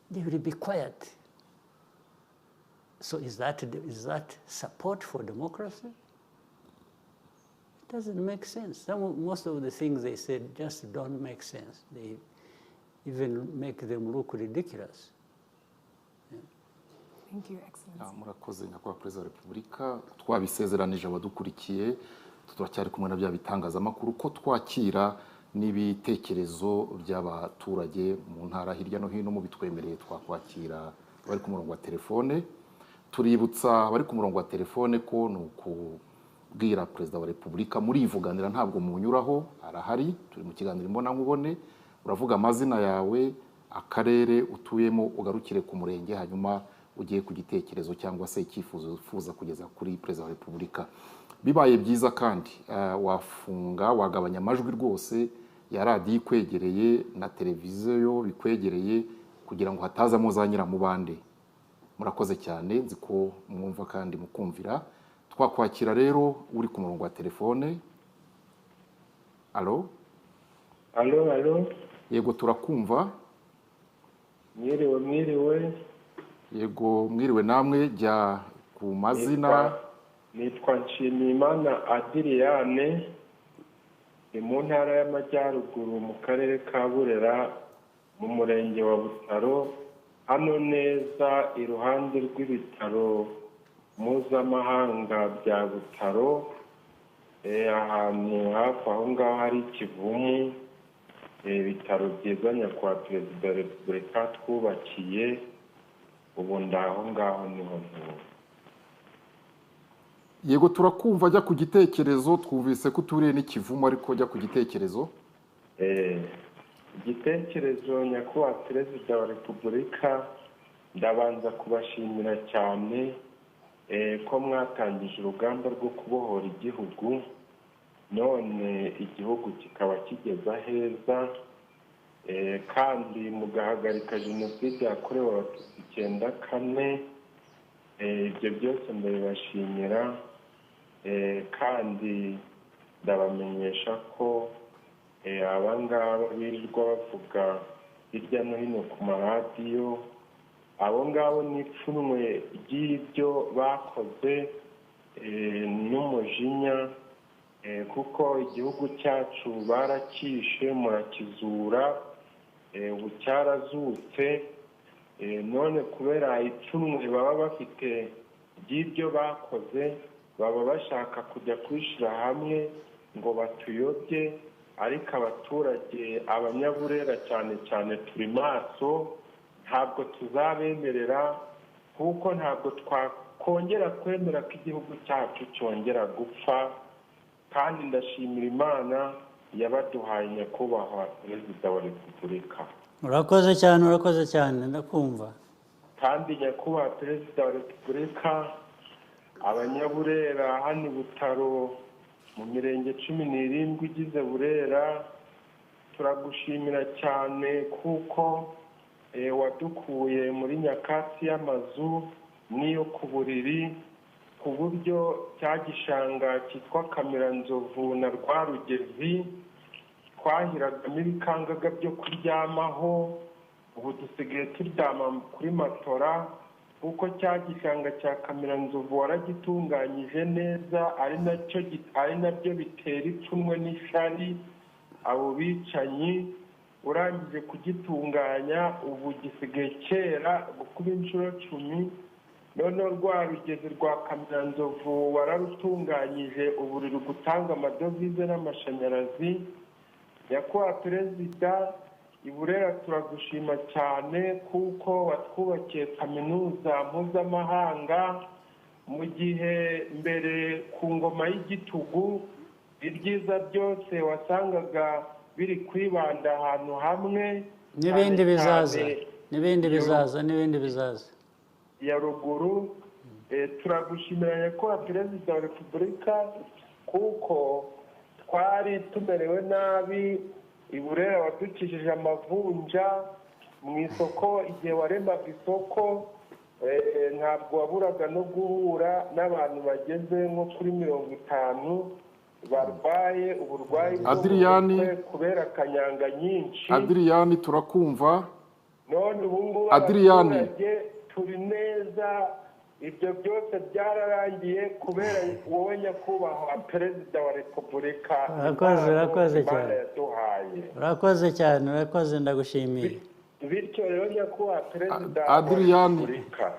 They will be quiet. So is that support for democracy? It doesn't make sense. Most of the things they said just don't make sense. They even make them look ridiculous. Thank you, Excellency. Murakoze nyakubahwa Perezida wa Repubulika, twabisezeranije abadukurikiye, turacyari kumwe na bya bitangazamakuru ko twakira n'ibitekerezo by'abaturage mu ntara hirya no hino, mu bitwemereye twakwakira bari ku murongo wa telefone. Tuributsa bari ku murongo wa telefone ko nukubwira Perezida wa Repubulika murivuganira, ntabwo munyuraho, arahari, turi mu kiganiro mbona nkubone, uravuga amazina yawe, akarere utuyemo, ugarukire ku murenge, hanyuma ugiye ku gitekerezo cyangwa se icyifuzo ufuza kugeza kuri Perezida wa Repubulika. Bibaye byiza kandi wafunga, wagabanya amajwi rwose ya radiyo ikwegereye na televiziyo bikwegereye, kugira ngo hatazamo za nyiramubande. Murakoze cyane, nzi ko mwumva kandi mukumvira. Twakwakira rero uri ku murongo wa telefone. Alo? Alo? Yego, turakumva. Mwiriwe. Yego, mwiriwe namwe, jya ku mazina. Nitwa Nshimiyimana Adriyane, ni mu ntara y'Amajyaruguru mu karere ka Burera, mu murenge wa Butaro, hano neza iruhande rw'ibitaro mpuzamahanga bya Butaro, ahantu hafi aho ngaho hari Kivumu, ibitaro byiza nyakubahwa Perezida wa Repubulika twubakiye, ubu ndaho ngaho niho ntuye. Yego, turakumva, jya ku gitekerezo. Twumvise ko uturiye n'Ikivumu, ariko jya ku gitekerezo. Igitekerezo nyakubahwa Perezida wa Repubulika, ndabanza kubashimira cyane ko mwatangije urugamba rwo kubohora igihugu, none igihugu kikaba kigeze aheza, kandi mugahagarika jenoside yakorewe Abatutsi 94. Ibyo byose ndabibashimira, kandi ndabamenyesha ko abangaba birirwa bavuga hirya no hino ku maradiyo, abo ngabo n'ipfunwe ry'ibyo bakoze n'umujinya, kuko igihugu cyacu barakishe murakizura, ubu cyarazutse, none kubera ipfunwe baba bafite ry'ibyo bakoze, baba bashaka kujya kwishyira hamwe ngo batuyobye, ariko abaturage, abanyaburera cyane cyane turi maso, ntabwo tuzabemerera, kuko ntabwo twakongera kwemera ko igihugu cyacu cyongera gupfa, kandi ndashimira Imana yabaduhaye nyakubahwa Perezida wa Repubulika. Urakoze cyane, ndakumva. kandi nyakubahwa perezida wa repubulika abanyaburera hano i Butaro mu mirenge 17 igize Burera turagushimira cyane kuko wadukuye muri nyakatsi y'amazu n'iyo ku buriri ku buryo cya gishanga cyitwa Kamiranzovu na Rwarugezi twahiragamo ibikangaga byo kuryamaho ubu dusigaye turyama kuri matora kuko cya gishanga cya Kamiranzovu waragitunganyije neza ari nabyo bitera ipfunwe n'ishari abo bicanyi urangije kugitunganya ubu gisigaye kera gukuba inshuro 10 none Rwarugezi rwa Kamiranzovu wararutunganyije ubu ruri gutanga amadovize n'amashanyarazi nyakubahwa perezida i Burera turagushima cyane kuko watwubakiye kaminuza mpuzamahanga mu gihe mbere ku ngoma y'igitugu ibyiza byose wasangaga biri kwibanda ahantu hamwe n'ibindi bizaza ya ruguru turagushimira nyakubahwa perezida wa repubulika kuko twari tumerewe nabi i Burera wadukijije amavunja mu isoko igihe waremaga isoko ntabwo waburaga no guhura n'abantu bageze nko kuri 50 barwaye uburwayi kubera kanyanga nyinshi. Adriyani turakumva. None ubu ngubu abaturage turi neza ibyo byose byararangiye kubera wowe nyakubahwa perezida wa repubulika. Urakoze cyane ndagushimiye. Bityo rero nyakubahwa perezida wa repubulika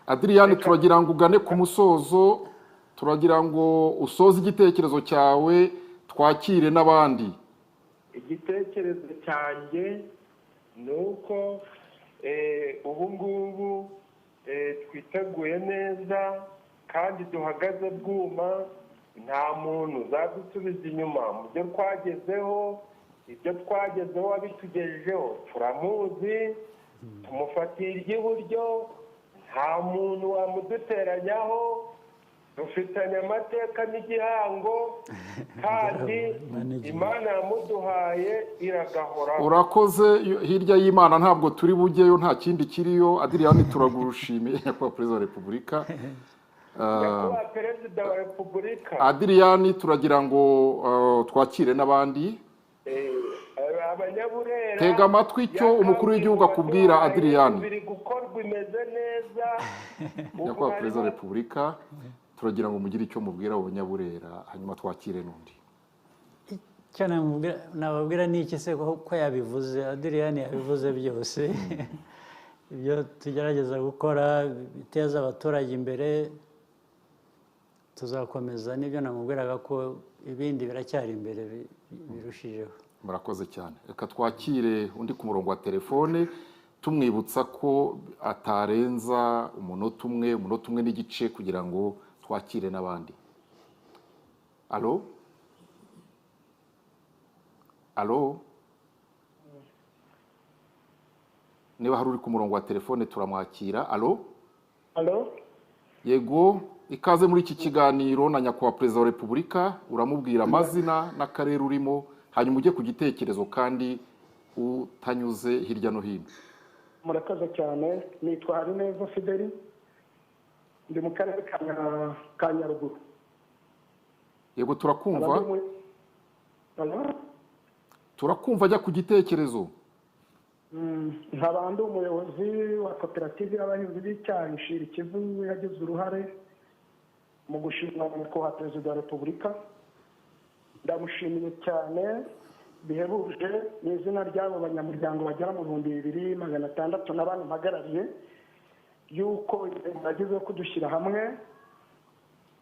Adriyani turagira ngo ugane ku musozo turagira ngo usoze igitekerezo cyawe twakire n'abandi. Igitekerezo cyanjye nuko ubu ngubu twiteguye neza kandi duhagaze bwuma nta muntu uzadusubiza inyuma mu byo twagezeho ibyo twagezeho wabitugejejeho turamuzi tumufatiye iry'iburyo nta muntu wamuduteranyaho dufitanye amateka n'igihango kandi Imana yamuduhaye iragahoraho. Urakoze hirya y'Imana ntabwo turi bujyeyo nta kindi kiriyo. Adriyani turagushimiye nyakubahwa perezida wa repubulika. Nyakubahwa perezida wa repubulika Adriyani turagira ngo twakire n'abandi. Abanyaburera tega amatwi icyo umukuru w'igihugu akubwira. Adriyani biri gukorwa imeze neza nyakubahwa perezida wa repubulika turagira ngo mugire icyo mubwira abanyaburera hanyuma twakire n'undi. Icyo nababwira ni iki se ko yabivuze Adriyani yabivuze byose ibyo tugerageza gukora biteza abaturage imbere tuzakomeza n'ibyo namubwiraga ko ibindi biracyari imbere birushijeho. Murakoze cyane. Reka twakire undi ku murongo wa telefone tumwibutsa ko atarenza umunota umwe n'igice kugira ngo twakire n'abandi. Alo niba hari uri ku murongo wa telefone turamwakira. Alo yego ikaze muri iki kiganiro na nyakubahwa perezida wa repubulika uramubwira amazina n'akarere urimo hanyuma ujye ku gitekerezo kandi utanyuze hirya no hino. Murakoze cyane nitwa Harineza Fideli ndi mu karere ka Nyaruguru. Yego turakumva ajya ku gitekerezo. Nkaba ndi umuyobozi wa koperative y'abahinzi b'icyayi Shira Kivu yagize uruhare mu gushimira nyakubahwa perezida wa repubulika. Ndamushimiye cyane bihebuje mu izina ry'abo banyamuryango bagera mu 2600 n'abandi mpagarariye yuko bagize kudushyira hamwe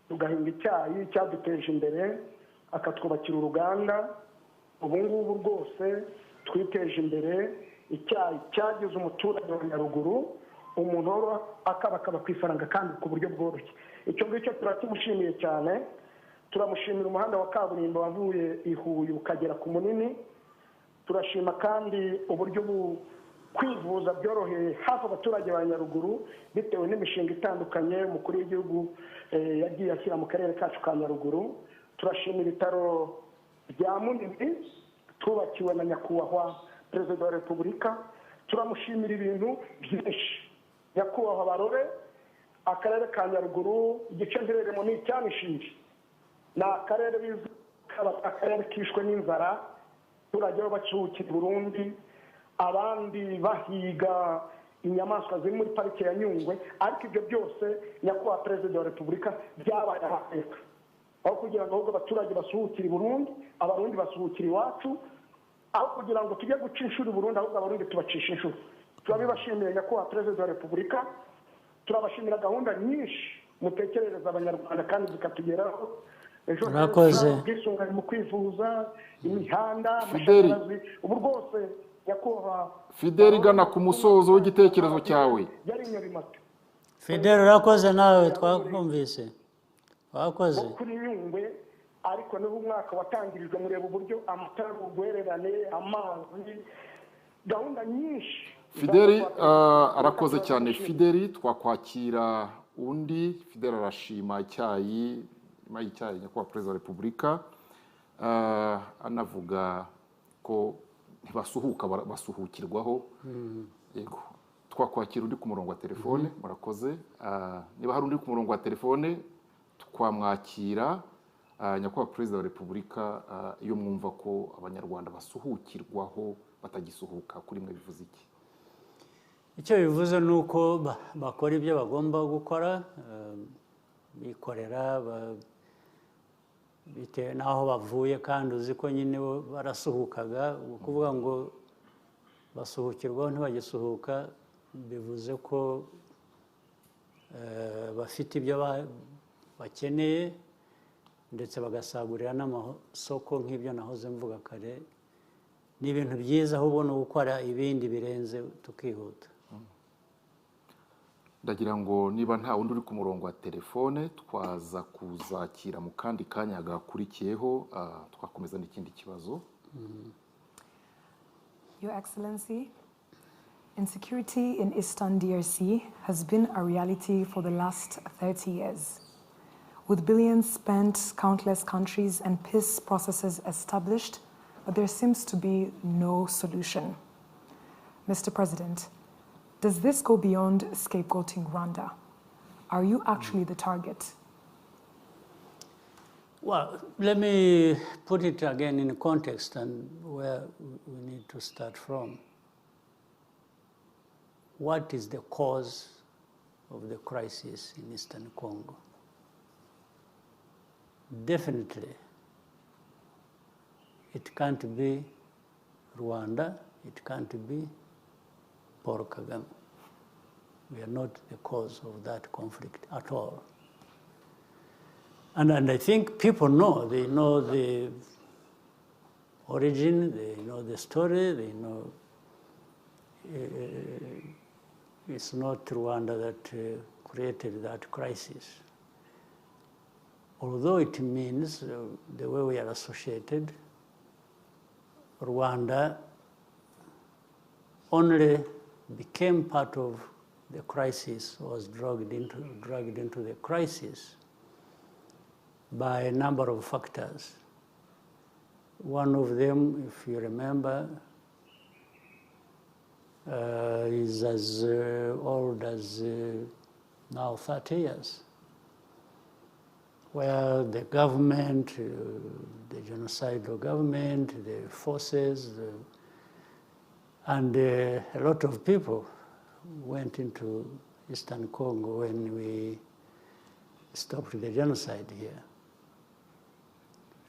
tugahinga icyayi cyaduteje imbere akatwubakira uruganda. Ubu ngubu rwose twiteje imbere icyayi cyagize umuturage wa Nyaruguru umuntu akaba ku ifaranga kandi ku buryo bworoshye. Icyo ngicyo turakimushimiye cyane. Turamushimira umuhanda wa kaburimbo wavuye i Huye ukagera ku Munini. Turashima kandi uburyo kwivuza byoroheye hafi abaturage ba Nyaruguru bitewe n'imishinga itandukanye umukuru w'igihugu yagiye ashyira mu karere kacu ka Nyaruguru. Turashimira ibitaro bya Munini tubakiwe na nyakubahwa Perezida wa Repubulika. Turamushimira ibintu byinshi. Nyakubahwa Barore, akarere ka Nyaruguru igice mpereremo ni icyamishiri, ni akarere akarere kishwe n'inzara, abaturage bacuhukira Burundi, abandi bahiga inyamaswa ziri muri parike ya Nyungwe. Ariko ibyo byose nyakubahwa Perezida wa Repubulika byabaye amateka, aho kugira ngo ahubwo abaturage basuhukire Burundi, abarundi basuhukire iwacu, aho kugira ngo tujye guca inshuro Burundi ahubwo abarundi tubacisha inshuro. Turabibashimiye nyakubahwa Perezida wa Repubulika. Turabashimira gahunda nyinshi mutekerereza Abanyarwanda kandi zikatugeraho. Ejo ubwisungane mu kwivuza, imihanda, amashanyarazi, ubu rwose nyakubahwa Fideli, gana ku musozo w'igitekerezo cyawe. Yari Nyarimata. Fideli, urakoze nawe, twakumvise. Wakoze. Kuri Nyungwe, ariko niho umwaka watangirijwe mureba uburyo amatara ubwererane, amazi, gahunda nyinshi. Fideli arakoze cyane. Fideli, twakwakira undi. Fideli arashima icyayi, nyuma y'icyayi nyakubahwa Perezida wa Repubulika anavuga ko ntibasuhuka basuhukirwaho. Yego, twakwakira undi ku murongo wa telefone. Murakoze. Niba hari undi ku murongo wa telefone twamwakira. Nyakubahwa Perezida wa Repubulika, iyo mwumva ko Abanyarwanda basuhukirwaho batagisuhuka, kuri mwe bivuze iki? Icyo bivuze ni uko bakora ibyo bagomba gukora, bikorera bitewe n'aho bavuye, kandi uzi ko nyine barasuhukaga. Ukuvuga ngo basuhukirwaho ntibagisuhuka bivuze ko bafite ibyo bakeneye ndetse bagasagurira n'amasoko nk'ibyo nahoze mvuga kare. Ni ibintu byiza, ahubwo no gukora ibindi birenze tukihuta. Ndagira ngo niba nta wundi uri ku murongo wa telefone twaza kuzakira mu kandi kanya gakurikiyeho, twakomeza n'ikindi kibazo. Your Excellency, insecurity in Eastern DRC has been a reality for the last 30 years. With billions spent, countless countries and peace processes established, but there seems to be no solution. Mr. President, does this go beyond scapegoating Rwanda? Are you actually the target? Well, let me put it again in context and where we need to start from. What is the cause of the crisis in Eastern Congo? Definitely, it can't be Rwanda, it can't be Paul Kagame. We are not the cause of that conflict at all. And I think people know, they know the origin, they know the story, they know it's not Rwanda that created that crisis. Although it means the way we are associated, Rwanda only became part of the crisis, was dragged into the crisis by a number of factors. One of them, if you remember, is as old as now 30 years, where the government, the genocidal government, the forces, and a lot of people went into Eastern Congo when we stopped the genocide here.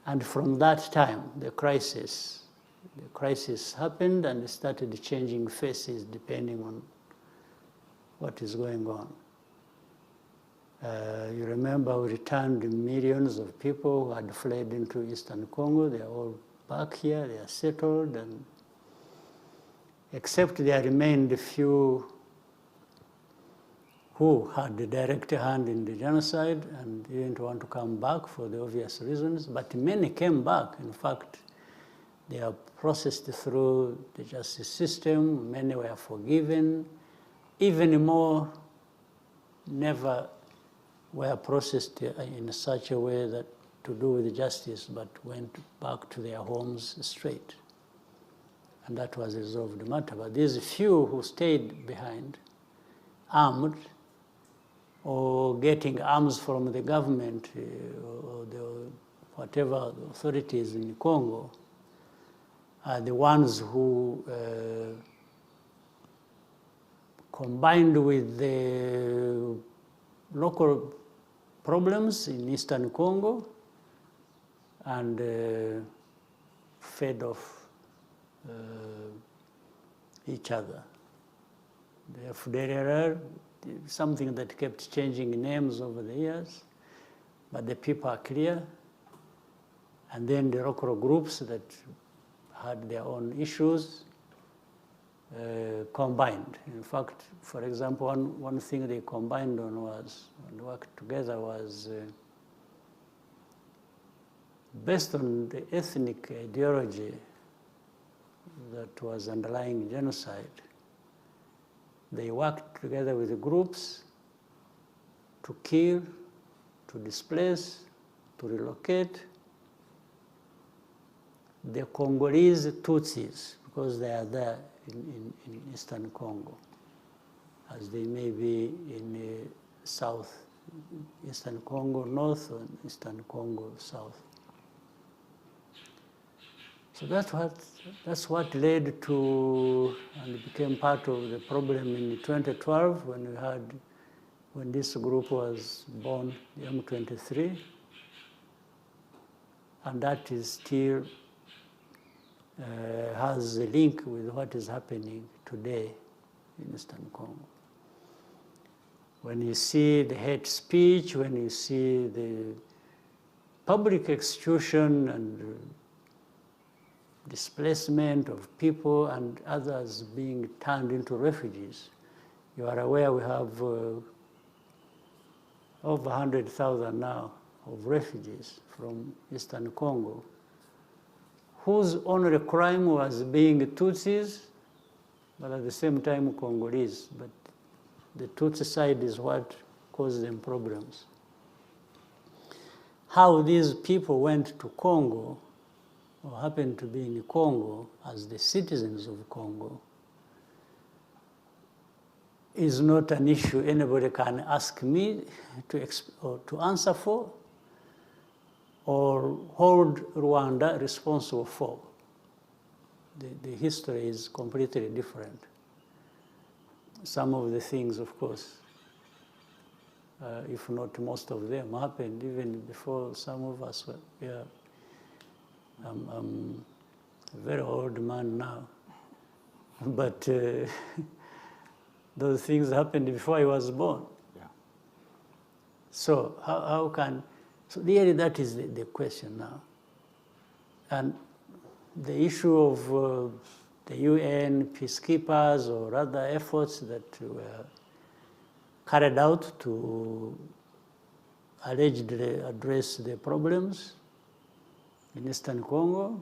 And from that time, the crisis happened and it started changing faces depending on what is going on. You remember we returned millions of people who had fled into Eastern Congo. They are all back here, they are settled, and except there remained a few who had a direct hand in the genocide and didn't want to come back for the obvious reasons, but many came back. In fact, They are processed through the justice system. Many were forgiven. Even more never were processed in such a way that to do with justice, but went back to their homes straight. And that was resolved the matter. But these few who stayed behind, armed, or getting arms from the government or the whatever authorities in Congo, are the ones who combined with the local problems in Eastern Congo and fed off each other. The FDLR, something that kept changing names over the years, but the people are clear. And then the local groups that had their own issues combined. In fact, for example, one thing they combined on was, and worked together was based on the ethnic ideology that was underlying genocide. They worked together with the groups to kill, to displace, to relocate the Congolese Tutsis, because they are there in Eastern Congo, as they may be in South Eastern Congo North or Eastern Congo South. So that's what led to, and became part of the problem in 2012 when this group was born, the M23, and that is still has a link with what is happening today in Eastern Congo. When you see the hate speech, when you see the public execution and displacement of people and others being turned into refugees, you are aware we have over 100,000 now of refugees from Eastern Congo, whose only crime was being Tutsis, but at the same time Congolese. But the Tutsi side is what caused them problems. How these people went to Congo, or happened to be in Congo as the citizens of Congo, is not an issue anybody can ask me to answer for, or hold Rwanda responsible for. The history is completely different. Some of the things, of course, if not most of them, happened even before some of us were here. I'm a very old man now, but those things happened before I was born. Yeah. So how can, so really that is the question now. And the issue of the UN peacekeepers or other efforts that were carried out to allegedly address the problems in Eastern Congo,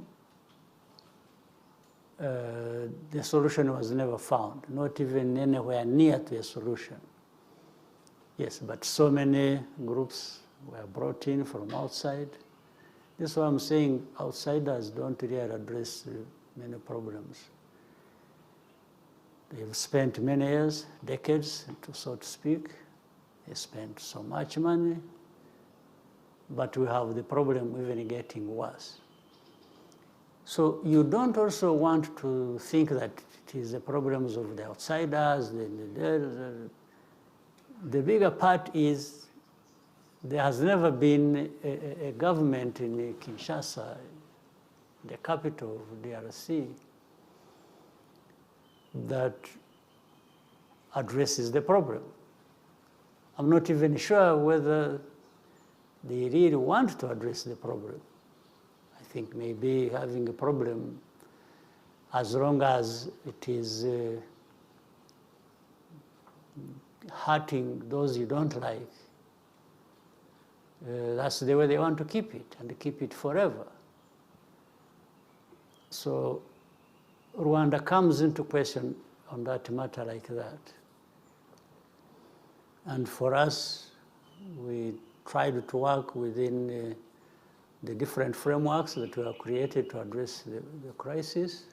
the solution was never found, not even anywhere near to a solution. Yes, but so many groups were brought in from outside. This is why I'm saying outsiders don't really address many problems. They've spent many years, decades, so to speak. They spent so much money, but we have the problem even getting worse. So you don't also want to think that it is the problems of the outsiders. The bigger part is there has never been a government in Kinshasa, the capital of DRC, that addresses the problem. I'm not even sure whether they really want to address the problem. I think maybe having a problem, as long as it is hurting those you don't like, that's the way they want to keep it, and keep it forever. So Rwanda comes into question on that matter like that. And for us, we tried to work within the different frameworks that were created to address the crisis,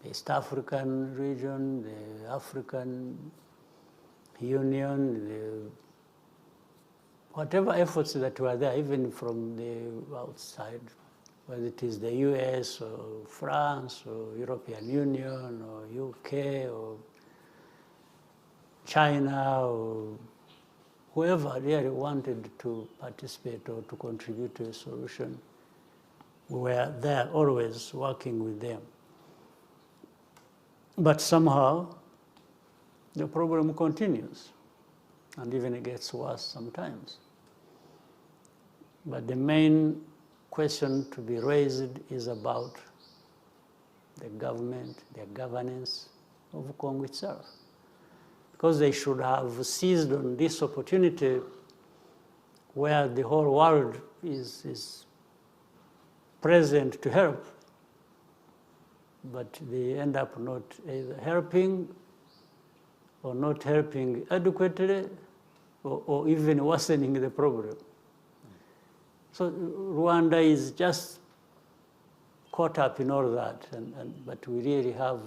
the East African region, the African Union, whatever efforts that were there, even from the outside, whether it is the US or France or European Union or UK or China or whoever really wanted to participate or to contribute to a solution, we were there always working with them. But somehow, the problem continues, and even it gets worse sometimes. But the main question to be raised is about the government, the governance of Congo itself. Because they should have seized on this opportunity where the whole world is present to help, but they end up not either helping or not helping adequately or even worsening the problem. So Rwanda is just caught up in all that, but we really have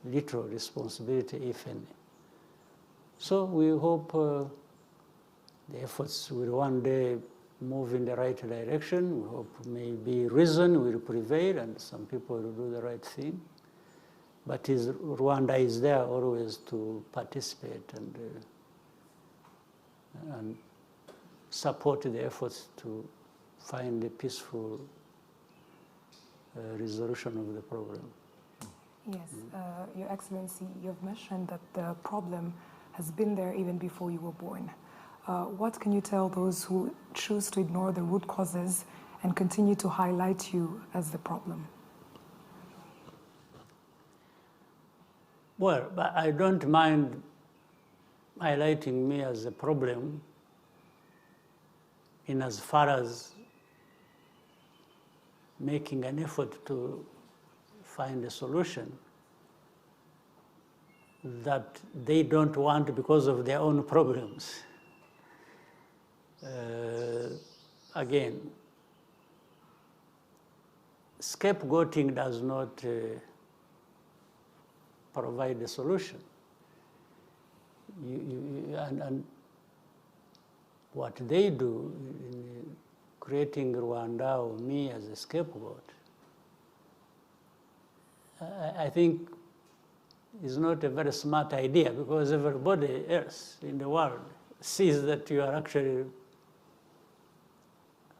little responsibility, if any. So we hope the efforts will one day move in the right direction. We hope maybe reason will prevail and some people will do the right thing. But Rwanda is there always to participate and support the efforts to find a peaceful resolution of the problem. Yes, Your Excellency, you've mentioned that the problem has been there even before you were born. What can you tell those who choose to ignore the root causes and continue to highlight you as the problem? Well, but I don't mind highlighting me as a problem in as far as making an effort to find a solution that they don't want because of their own problems. Again, scapegoating does not provide a solution. And what they do in creating Rwanda or me as a scapegoat, I think is not a very smart idea, because everybody else in the world sees that you are actually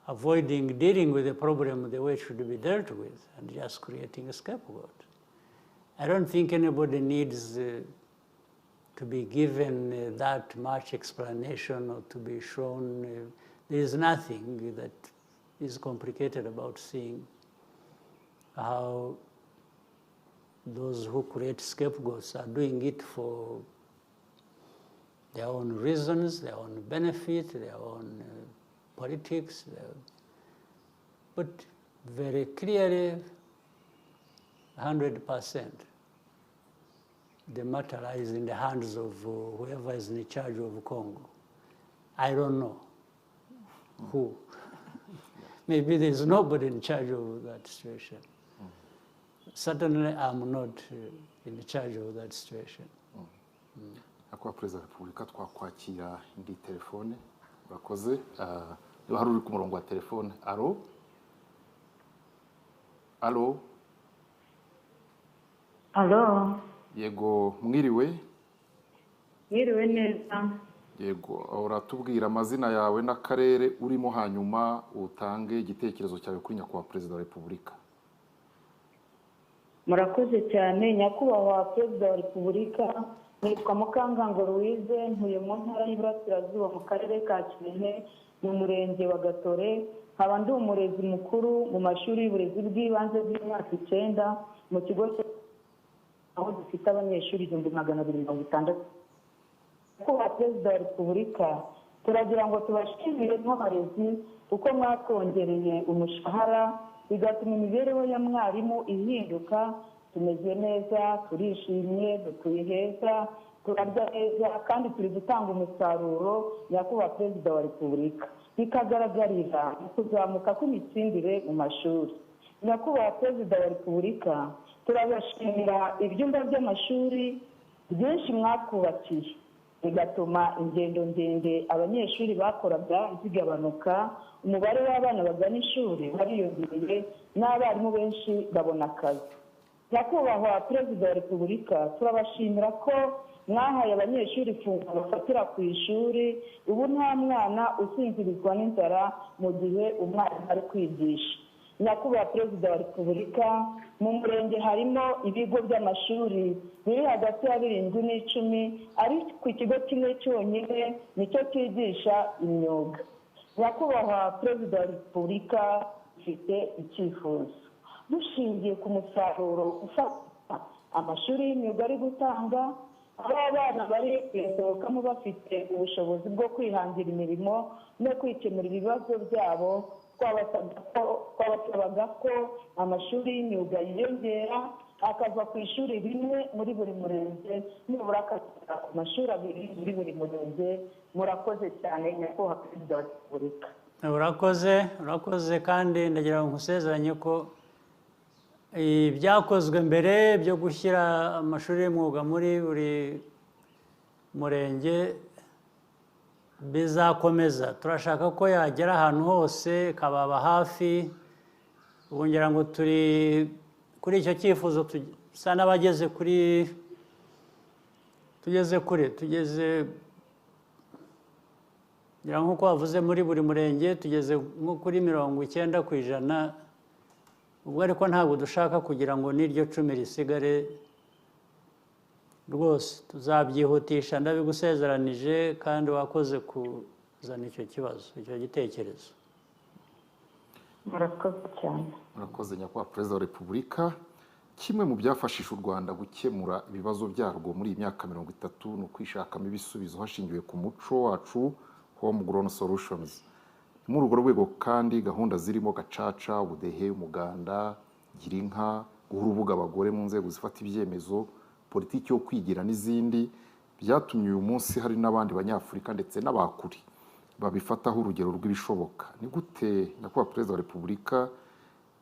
avoiding dealing with the problem the way it should be dealt with and just creating a scapegoat. I don't think anybody needs to be given that much explanation or to be shown. There is nothing that is complicated about seeing how those who create scapegoats are doing it for their own reasons, their own benefit, their own politics. But very clearly, 100%, the matter lies in the hands of whoever is in charge of Congo. I don't know who. Maybe there's nobody in charge of that situation. Certainly, I'm not in charge of that situation. Nyakubahwa Perezida wa Repubulika, twakwakira indi telefone. Urakoze. Hari uri ku murongo wa telefone. Alo? Alo? Alo? Yego, mwiriwe? Mwiriwe neza. Yego, uratubwira amazina yawe n'akarere urimo, hanyuma utange igitekerezo cyawe kuri Nyakubahwa Perezida wa Repubulika. Murakoze cyane. Nyakubahwa Perezida wa Repubulika, nitwa Mukangango Louise, ntuye mu ntara y'Iburasirazuba mu karere ka Kirehe mu murenge wa Gatore. Nkaba ndi umurezi mukuru mu mashuri y'uburezi bw'ibanze bw'imyaka 9 mu kigo aho dufite abanyeshuri 260. Nyakubahwa Perezida wa Repubulika, turagira ngo tubashimire nk'abarezi kuko mwatwongereye umushahara bigatuma imibereho ya mwarimu ihinduka. Tumeze neza, turishimye, dutuye heza, turarya neza kandi turi gutanga umusaruro nyakubahwa Perezida wa Repubulika, bikagaragarira mu kuzamuka kw'imitsindire mu mashuri. Nyakubahwa Perezida wa Repubulika, turabashimira ibyumba by'amashuri byinshi mwatwubakiye bigatuma ingendo ndende abanyeshuri bakoraga zigabanuka, umubare w'abana bagana ishuri wariyongereye n'abarimu benshi babona akazi. Nyakubahwa Perezida wa Repubulika, turabashimira ko mwahaye abanyeshuri ifunguro bafatira ku ishuri, ubu nta mwana usinzirizwa n'inzara mu gihe umwarimu ari kwigisha. Nyakubahwa Perezida wa Repubulika, mu murenge harimo ibigo by'amashuri biri hagati ya 7 n'10, ariko ikigo kimwe cyonyine nicyo cyigisha imyuga. Nyakubahwa Perezida wa Repubulika, ufite icyifuzo dushingiye ku musaruro ufata amashuri y'imyuga ari gutanga, aho abana bari kuyasohokamo bafite ubushobozi bwo kwihangira imirimo no kwikemurira ibibazo byabo. Twabasabaga ko amashuri y'imyuga yiyongera akava ku ishuri rimwe muri buri murenge, nibura akagera ku mashuri 2 muri buri murenge. Murakoze cyane nyakubahwa Perezida wa Repubulika. urakoze kandi ndagira ngo nkusezeranye ko ibyakozwe mbere byo gushyira amashuri y'umwuga muri buri murenge bizakomeza. Turashaka ko yagera ahantu hose, kababa hafi. Ubu ngira ngo turi kuri icyo cyifuzo dusa n'abageze tugeze ngira nk'uko bavuze muri buri murenge tugeze nko kuri 90%. ubwo ariko ntabwo dushaka kugira ngo n'iryo 10 risigare rwose, tuzabyihutisha ndabigusezeranije, kandi wakoze kuzana icyo kibazo, icyo gitekerezo. Murakoze cyane. Murakoze nyakubahwa Perezida wa Repubulika. Kimwe mu byafashije u Rwanda gukemura ibibazo byarwo muri iyi myaka 30 ni ukwishakamo ibisubizo hashingiwe ku muco wacu, homegrown solutions. Muri urwo rwego kandi gahunda zirimo gacaca, ubudehe, umuganda, gira inka, guha urubuga abagore mu nzego zifata ibyemezo, politiki yo kwigira n'izindi, byatumye uyu munsi hari n'abandi banyafurika ndetse n'abakuri babifataho urugero rw'ibishoboka. Ni gute nyakubahwa Perezida wa Repubulika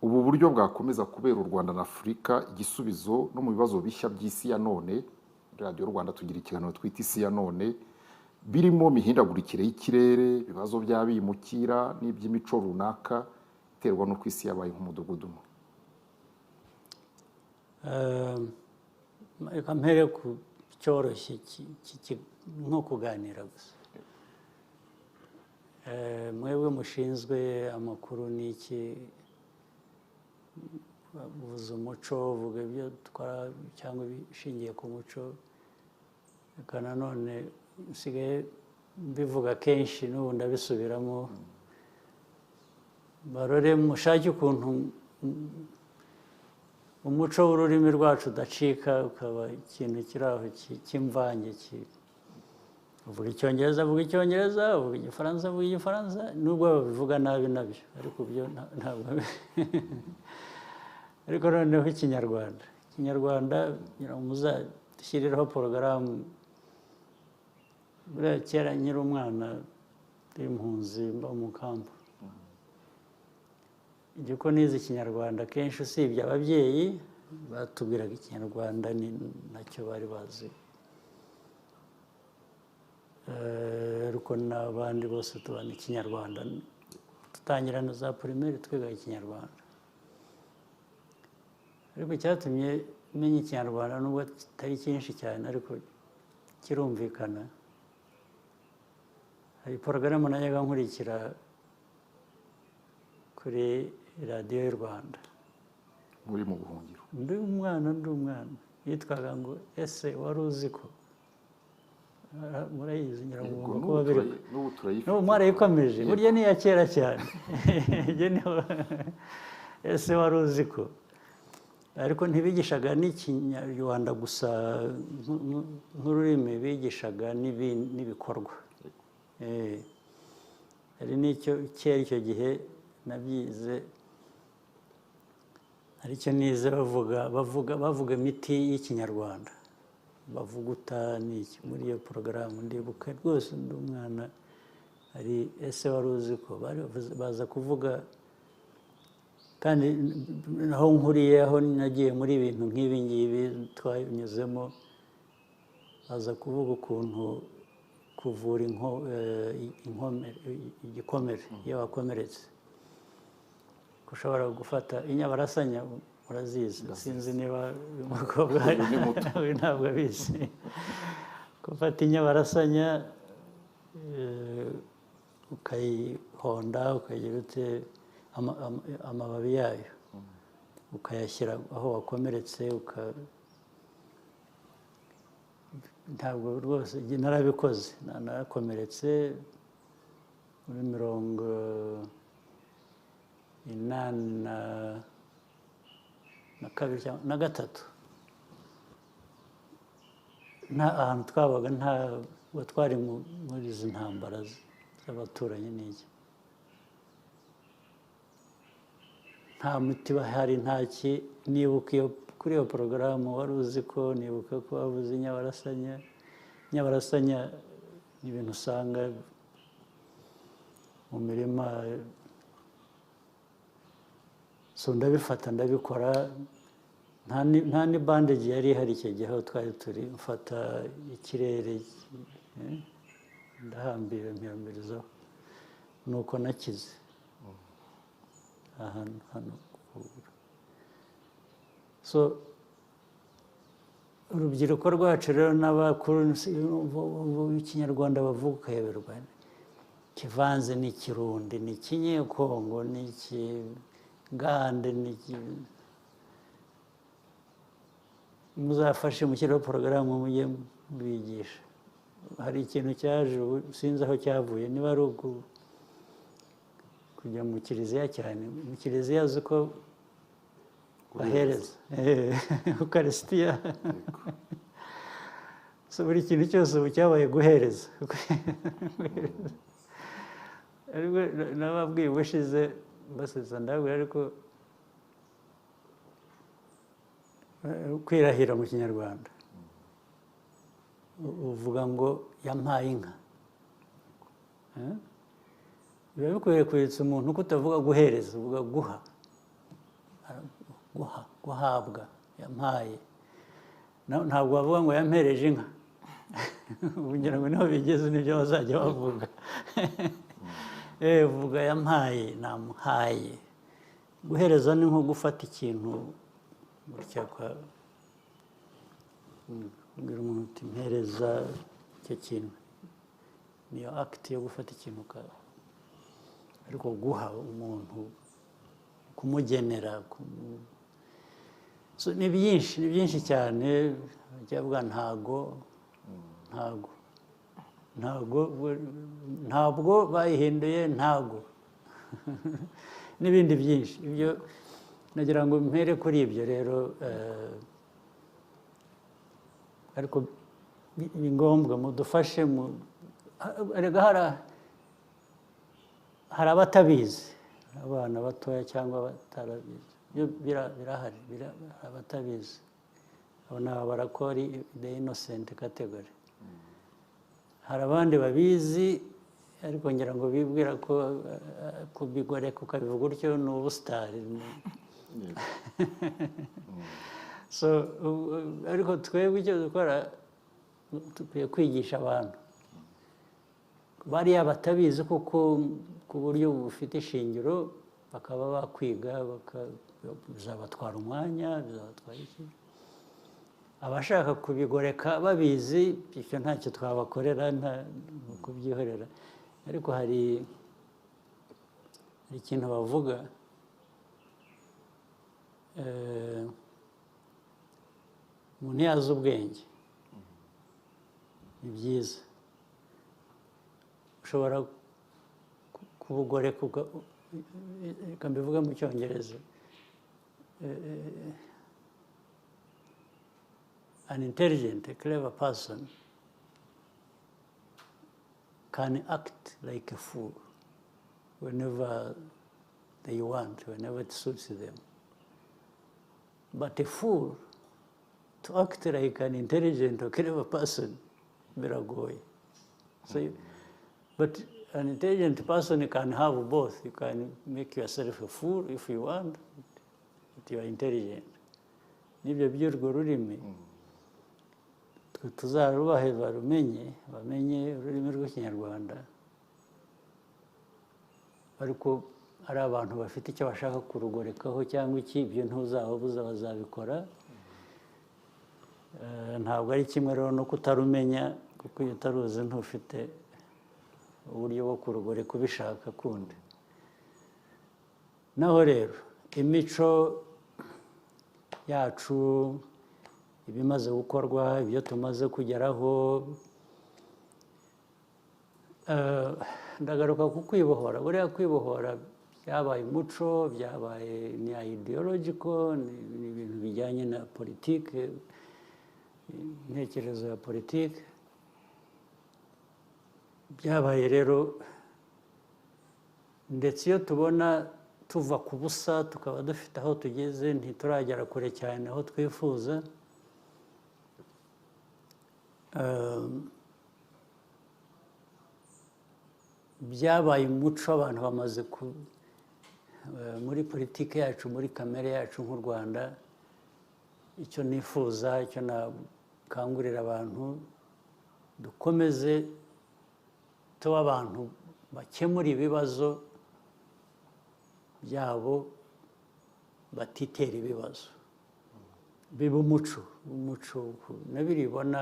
ubu buryo bwakomeza kubera u Rwanda na Afurika igisubizo no mu bibazo bishya by'isi ya none? Radio Rwanda tugira ikiganiro twita isi ya none, birimo mihindagurikire y'ikirere, ibibazo by'abimukira n'iby'imico runaka iterwa no kwisi yabaye nk'umudugudu. Reka mpere ku cyoroshye nko kuganira gusa. Mwebwe mushinzwe amakuru n'iki, uvuze umuco, uvuga ibyo twara cyangwa bishingiye ku muco, reka nanone nsigaye mbivuga kenshi n'ubu ndabisubiramo. Barore mushake ukuntu umuco w'ururimi rwacu udacika, ukaba ikintu kiri aho cy'imvange. Uvuga icyongereza avuga icyongereza, uvuga igifaransa avuga igifaransa, nubwo babivuga nabi nabyo, ariko byo ntabwo ariko noneho ikinyarwanda muzashyiriraho porogaramu. Buriya kera nkiri umwana w'impunzi mba mu kampu, igiko nize ikinyarwanda kenshi, usibye ababyeyi batubwiraga ikinyarwanda ni nacyo bari bazi, ariko n'abandi bose tubana ikinyarwanda, dutangira na za primaire twiga ikinyarwanda. Ariko icyatumye menya ikinyarwanda nubwo kitari cyinshi cyane ariko kirumvikana, hari porogaramu najyaga nkurikira kuri radiyo y'u Rwanda muri mu buhungiro. Ndi umwana yitwaga ngo ese wari uzi ko, murayizi ngira ngo kuba biri n'ubu mwarayikomeje, burya ni iya kera cyane. Ese wari uzi ko, ariko ntibigishaga n'ikinyarwanda gusa nk'ururimi, bigishaga n'ibikorwa. hari n'icyo kera icyo gihe nabyize hari icyo nize bavuga imiti y'ikinyarwanda bavuguta n'iki muri iyo porogaramu ndibuka rwose ndi umwana hari ese wari uzi ko baza kuvuga kandi aho nkuriye aho nagiye muri ibintu nk'ibi ngibi twanyuzemo baza kuvuga ukuntu kuvura igikomere iyo wakomeretse ushobora gufata inyabarasanya murazizi sinzi niba uyu mukobwa ntabwo abizi gufata inyabarasanya ukayihonda ukagira ute amababi yayo ukayashyira aho wakomeretse ntabwo rwose narabikoze narakomeretse muri 1982 nta ahantu twabaga ntabwo twari muri izi ntambara z'abaturanyi n'iki nta muti bahari ntaki nibuka kuri iyo porogaramu wari uzi ko nibuka ko wabuze inyabarasanya ni ibintu usanga mu mirima so ndabifata ndabikora nta ni bandage yari ihari icyo gihe aho twari turi mfata ikirere ndahambira mpiyambirizaho nuko nakize ahantu hano so urubyiruko rwacu rero n'abakuru ikinyarwanda bavuga ukayoberwa kivanze n'ikirundi n'ikinyekongo n'ikigande muzafashe mushyiraho porogaramu mujye mubigisha hari ikintu cyaje sinzi aho cyavuye niba ari kujya mu kiliziya cyane mu kiliziya uzi ko bahereza ukarisitiya so buri kintu cyose ubu cyabaye guhereza ariko nababwiye ubushize basesa ndabwira ariko kwirahira mu kinyarwanda uvuga ngo yampaye inka biba bikwiriye kwibutsa umuntu ko utavuga guhereza uvuga guhabwa yampaye ntabwo bavuga ngo yampereje inka kugira ngo niho bigeze n'ibyo bazajya bavuga vuga yampaye namuhaye guhereza ni nko gufata ikintu gutya kubwira umuntu uti mpereza icyo kintu niyo akiti yo gufata ikintu ariko guha umuntu kumugenera ni byinshi cyane byavuga ntabwo bayihinduye ntabwo n'ibindi byinshi ibyo nagira ngo mpere kuri ibyo rero ariko ni ngombwa mudufashe hari abatabizi abana batoya cyangwa batarabizi birahari abatabizi abo ni abarakori the innocent category hari abandi babizi ariko ngira ngo bibwira ko kubigoreka ukabivuga utyo ni ubusitari so ariko twebwe icyo dukora dukwiye kwigisha abantu bariya batabizi kuko ku buryo bufite ishingiro bakaba bakwiga bizabatwara umwanya bizabatwara iki abashaka kubigoreka babizi icyo ntacyo twabakorera nta kubyihorera ariko hari ikintu bavuga umuntu yazi ubwenge ni byiza ushobora kubugoreka reka mbivuga mu cyongereza an intelligent, a clever person can act like a fool whenever they want, whenever it suits them. But a fool, to act like an intelligent or clever person, biragoye. So, but an intelligent person can have both. You can make yourself a fool if you want, but you are intelligent. Nibyo by'urwo rurimi tuzarubahe bamenye ururimi rw'ikinyarwanda, ariko ari abantu bafite icyo bashaka kurugorekaho cyangwa iki, ibyo ntuzababuza bazabikora. Ntabwo ari kimwe rero no kutarumenya, kuko iyo utaruzi ntufite uburyo bwo kurugoreka ubishaka kundi. Naho rero imico yacu, ibimaze gukorwa, ibyo tumaze kugeraho, ndagaruka ku kwibohora. Buriya kwibohora byabaye umuco, byabaye ni ideological, ni ibintu bijyanye na politike, intekerezo ya politike. Byabaye rero, ndetse iyo tubona tuva ku busa tukaba dufite aho tugeze, ntituragera kure cyane aho twifuza. Byabaye umuco, abantu bamaze muri politiki yacu, muri kamere yacu nk'u Rwanda. Icyo nifuza, icyo nakangurira abantu, dukomeze tuba abantu bakemura ibibazo byabo, batitera ibibazo. Biba umuco nabiribona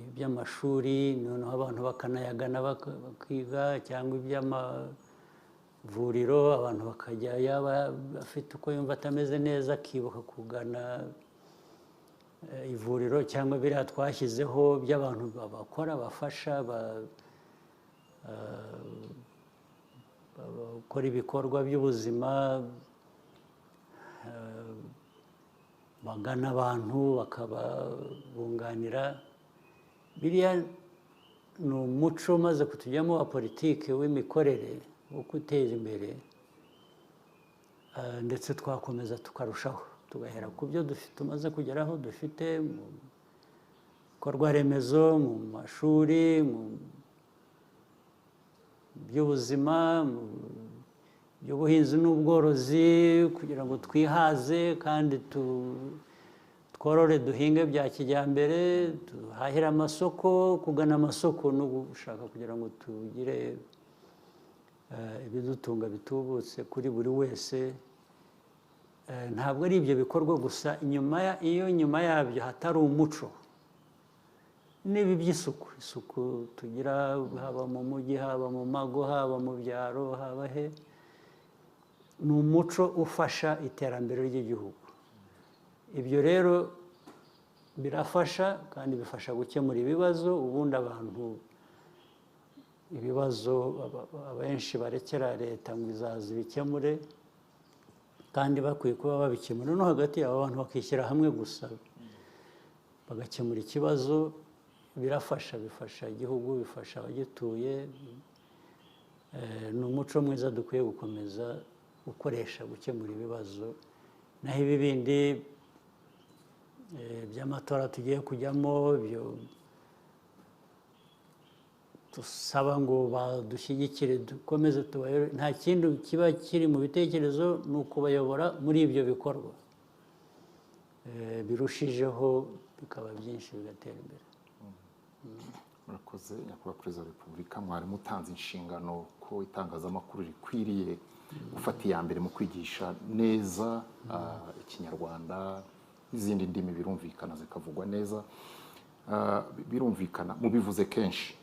iby'amashuri, noneho abantu bakanayagana bakiga, cyangwa iby'amavuriro, abantu bakajya, yaba afite uko yumva atameze neza akibuka kugana ivuriro, cyangwa biriya twashyizeho by'abantu bakora, bafasha, bakora ibikorwa by'ubuzima, bagana abantu bakababunganira. Biriya ni umuco umaze kutujyamo wa politiki w'imikorere, wo guteza imbere, ndetse twakomeza tukarushaho, tugahera ku byo tumaze kugeraho, dufite mu bikorwa remezo, mu mashuri, mu by'ubuzima, mu by'ubuhinzi n'ubworozi, kugira ngo twihaze kandi tworore, duhinge bya kijyambere, duhahire amasoko. Kugana amasoko no gushaka kugira ngo tugire ibidutunga bitubutse kuri buri wese. Ntabwo ari ibyo bikorwa gusa, iyo nyuma yabyo hatari umuco, n'ibi by'isuku tugira, haba mu mujyi, haba mu mago, haba mu byaro, haba he, ni umuco ufasha iterambere ry'igihugu. Ibyo rero birafasha, kandi bifasha gukemura ibibazo. Ubundi abantu ibibazo abenshi barekera leta ngo izaza ibikemure, kandi bakwiye kuba babikemura no hagati y'abo bantu, bakishyira hamwe gusa bagakemura ikibazo. Birafasha, bifasha igihugu, bifasha abagituye. Ni umuco mwiza dukwiye gukomeza gukoresha gukemura ibibazo. Naho ibi bindi by'amatora tugiye kujyamo, byo dusaba ngo badushyigikire, dukomeze tubayobore, nta kindi kiba kiri mu bitekerezo, ni ukubayobora muri ibyo bikorwa birushijeho, bikaba byinshi, bigatera imbere. Murakoze nyakubahwa Perezida wa Repubulika, mwari mutanze inshingano ko itangazamakuru rikwiriye gufata iya mbere mu kwigisha neza Ikinyarwanda n'izindi ndimi, birumvikana zikavugwa neza. Birumvikana mubivuze kenshi,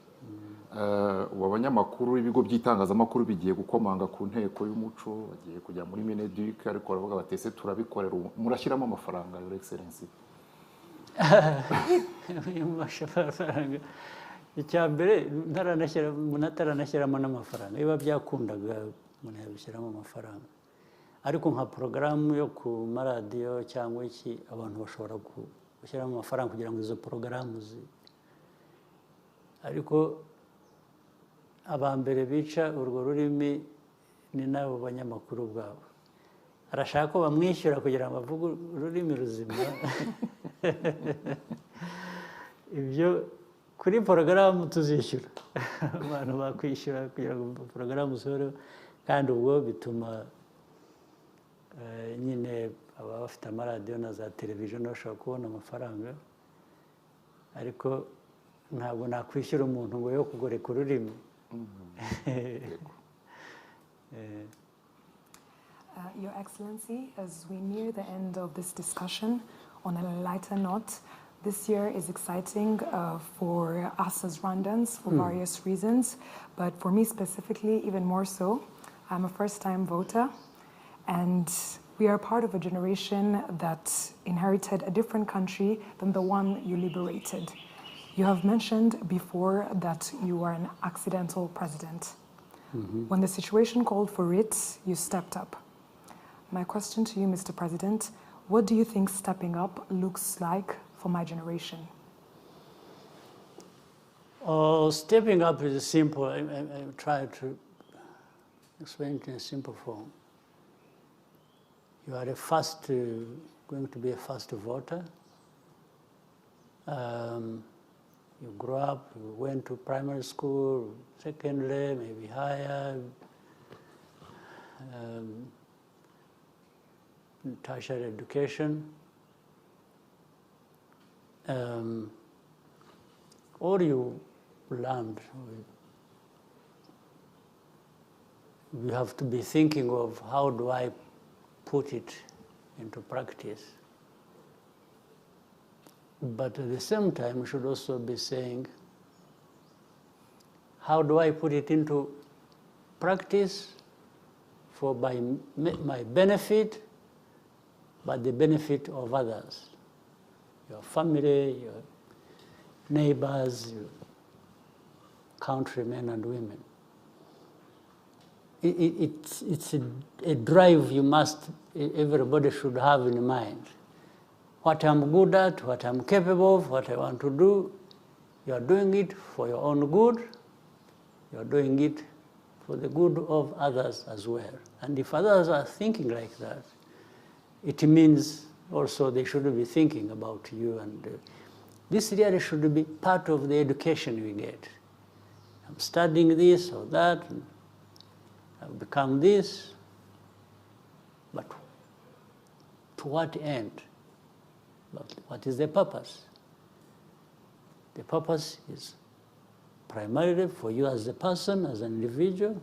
ubu abanyamakuru, ibigo by'itangazamakuru bigiye gukomanga ku nteko y'umuco, bagiye kujya muri Mineduc, ariko baravuga bati ese turabikorera, murashyiramo amafaranga, Your Excellency? Icya mbere, umuntu ataranashyiramo n'amafaranga. Biba byakundaga umuntu yabishyiramo amafaranga, ariko nka porogaramu yo ku maradiyo cyangwa iki, abantu bashobora gushyiramo amafaranga kugira ngo izo porogaramu ariko abambere bica urwo rurimi ni nabo banyamakuru bwabo. Arashaka ko bamwishyura kugira ngo avuge ururimi ruzima. Ibyo kuri porogaramu tuzishyura. Abantu bakwishyura kugira ngo porogaramu zihore, kandi ubwo bituma nyine ababa bafite amaradiyo na za televiziyo bashobora kubona amafaranga, ariko ntabwo nakwishyura umuntu ngo yo kugoreka ururimi. Your Excellency, as we near the end of this discussion, on a lighter note, this year is exciting for us as Rwandans for various reasons, but for me specifically, even more so. I'm a first-time voter, and we are part of a generation that inherited a different country than the one you liberated. You have mentioned before that you were an accidental president. When the situation called for it, you stepped up. My question to you, Mr. President, what do you think stepping up looks like for my generation? Stepping up is simple. I try to explain it in a simple form. You are going to be a first voter. You grew up, you went to primary school, secondary, maybe higher, tertiary education. All you learned, you have to be thinking of how do I put it into practice. But at the same time, we should also be saying, how do I put it into practice for my benefit, but the benefit of others, your family, your neighbors, your countrymen and women. It's a drive everybody should have in mind. What I'm good at, what I'm capable of, what I want to do, you are doing it for your own good, you are doing it for the good of others as well. And if others are thinking like that, it means also they should be thinking about you, and this really should be part of the education we get. I'm studying this or that, and I've become this, but to what end? But what is the purpose? The purpose is primarily for you as a person, as an individual.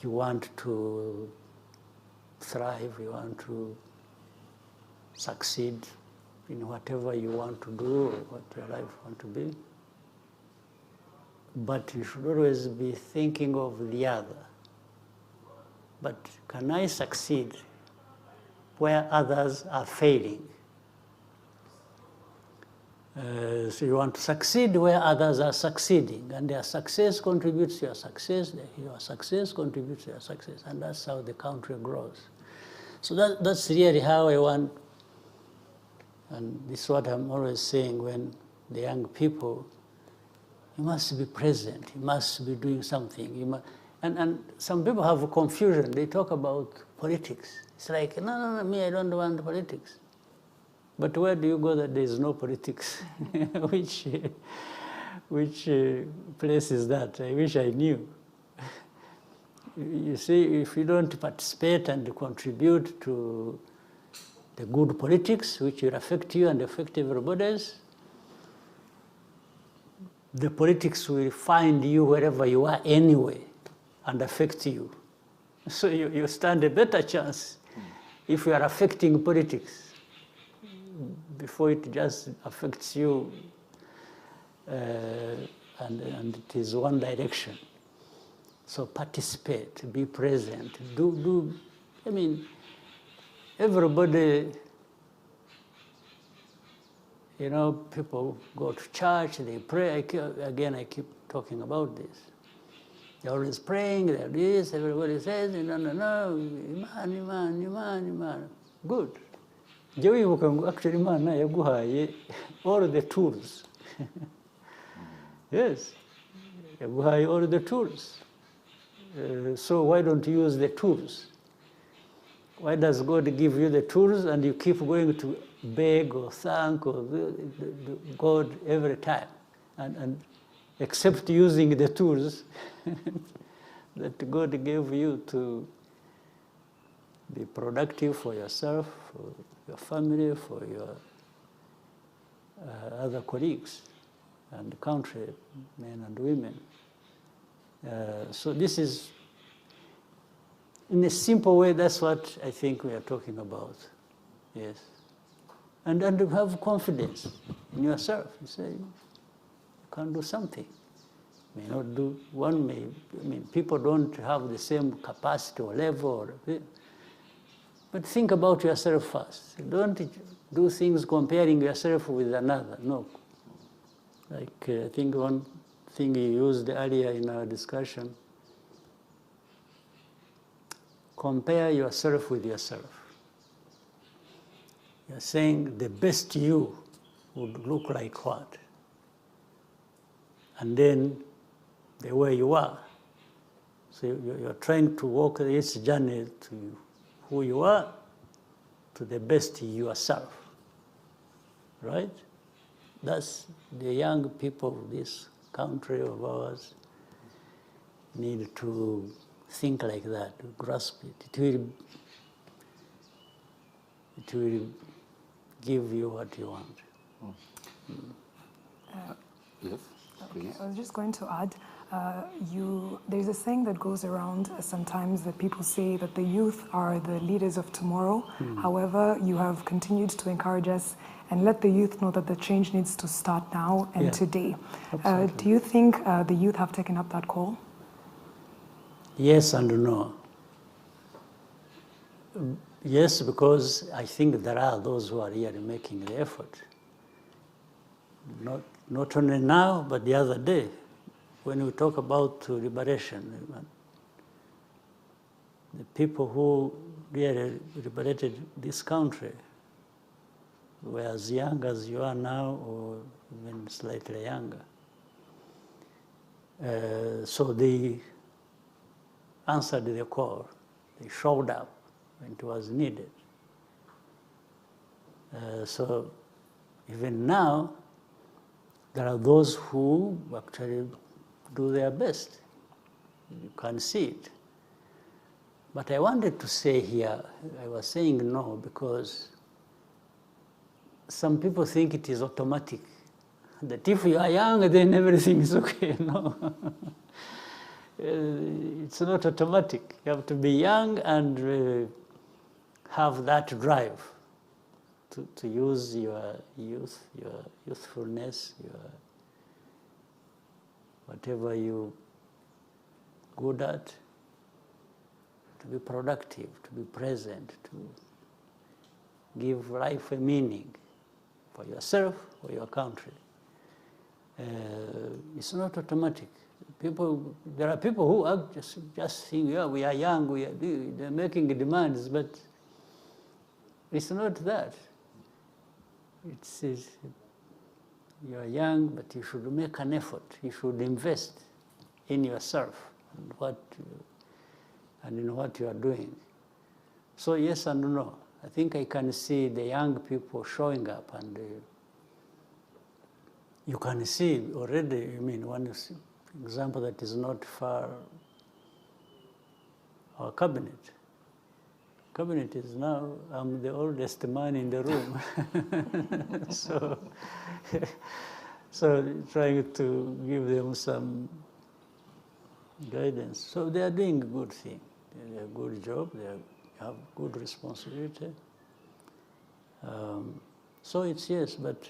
You want to thrive, you want to succeed in whatever you want to do or what your life want to be. But you should always be thinking of the other. But can I succeed where others are failing? So you want to succeed where others are succeeding, and their success contributes to your success, your success contributes to your success, and that's how the country grows. So that's really how I want, and this is what I'm always saying when the young people, you must be present, you must be doing something. And some people have a confusion, they talk about politics. It's like, no, me, I don't want politics. But where do you go that there is no politics? Which place is that? I wish I knew. You see, if you don't participate and contribute to the good politics, which will affect you and affect everybody else, the politics will find you wherever you are anyway and affect you. So you stand a better chance if you are affecting politics before it just affects you and it is one direction. So participate, be present, do. I mean, everybody, you know, people go to church, they pray. I keep talking about this. They're always praying, they're this, everybody says, no, Iman. Good. Actually, Imana yaguhaye all the tools. Yes. yaguhaye all the tools. So why don't you use the tools? Why does God give you the tools and you keep going to beg or thank or God every time? And except using the tools that God gave you to be productive for yourself, for your family, for your other colleagues and country, men and women. So this is, in a simple way, that's what I think we are talking about. Yes. And have confidence in yourself. You say, you can do something. May not do, one may, I mean, people don't have the same capacity or level, but think about yourself first. Don't do things comparing yourself with another, no. Like, I think one thing you used earlier in our discussion, compare yourself with yourself. You're saying the best you would look like what? And then the way you are. So you're trying to walk this journey to who you are, to the best yourself, right? That's the young people of this country of ours need to think like that, to grasp it. It will give you what you want. Yes, please. I was just going to add, there's a saying that goes around sometimes that people say that the youth are the leaders of tomorrow. However, you have continued to encourage us and let the youth know that the change needs to start now and today. Do you think the youth have taken up that call? Yes and no. Yes, because I think there are those who are really making the effort. Not only now, but the other day, when we talk about liberation, the people who really liberated this country were as young as you are now, or even slightly younger. So they answered the call. They showed up when it was needed. So even now, there are those who actually do their best. You can see it. But I wanted to say here, I was saying no because some people think it is automatic. That if you are young, then everything is okay. No. It's not automatic. You have to be young and have that drive to use your youth, your youthfulness, your whatever you're good at, to be productive, to be present, to give life a meaning for yourself or your country. It's not automatic. There are people who are just think, yeah, we are young, they're making demands, but it's not that. It's you are young, but you should make an effort. You should invest in yourself and in what you are doing. So yes and no. I think I can see the young people showing up, and you can see already, I mean, one example that is not far, our cabinet. Cabinet is now, I'm the oldest man in the room. so trying to give them some guidance. So they are doing a good thing. They do a good job. They have good responsibility. So it's yes, but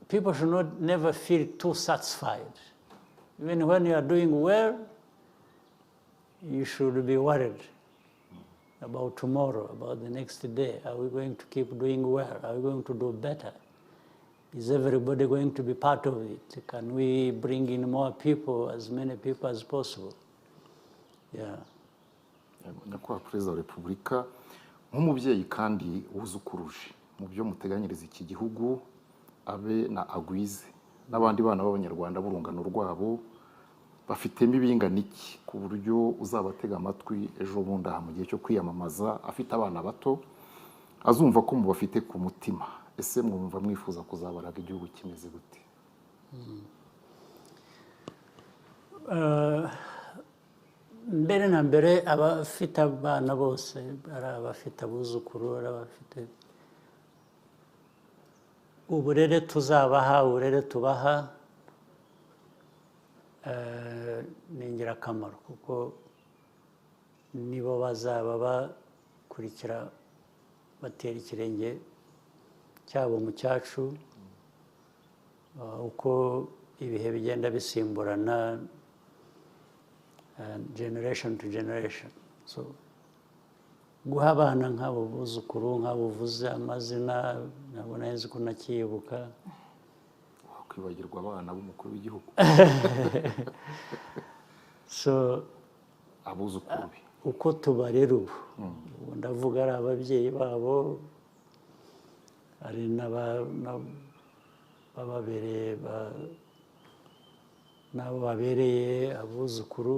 people should never feel too satisfied. Even when you are doing well, you should be worried about tomorrow, about the next day. Are we going to keep doing well? Are we going to do better? Is everybody going to be part of it? Can we bring in more people, as many people as possible? Yeah. Nyakubahwa Perezida wa Repubulika, nk'umubyeyi kandi wuzukuruje mu byo muteganyiriza iki gihugu, abe na agwize n'abandi bana b'Abanyarwanda b'urungano rwabo bafitemo ibingana iki ku buryo uzabatega amatwi ejo bundi aha mu gihe cyo kwiyamamaza afite abana bato azumva ko mubafite ku mutima. Ese mwumva mwifuza kuzabaraga igihugu kimeze gute? mbere na mbere abafite abana bose ari abafite abuzukuru ari abafite uburere tuzabaha uburere tubaha ni ingirakamaro kuko nibo bazaba bakurikira batera ikirenge cyabo mu cyacu uko ibihe bigenda bisimburana generation to generation. So guha abana nk'abo buzukuru nk'abo uvuze amazina nabona nzi ko nakiyibuka wakwibagirwa abana b'umukuru w'igihugu. So abuzukuru be uko tubarera ubu ndavuga ari ababyeyi babo ari n'ababereye n'abo babereye abuzukuru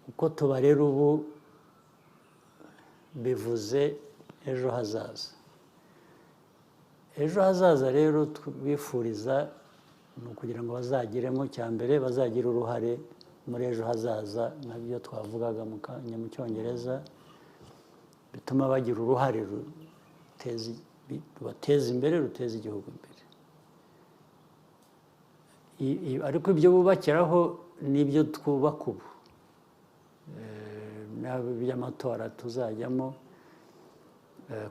uko tubarera ubu bivuze ejo hazaza. Ejo hazaza rero bifuriza ni ukugira ngo bazagiremo cya mbere bazagira uruhare muri ejo hazaza nk'ibyo twavugaga mu cyongereza bituma bagira uruhare rubateza imbere ruteza igihugu imbere. Ariko ibyo bubakiraho n'ibyo twubaka ubu by'amatora tuzajyamo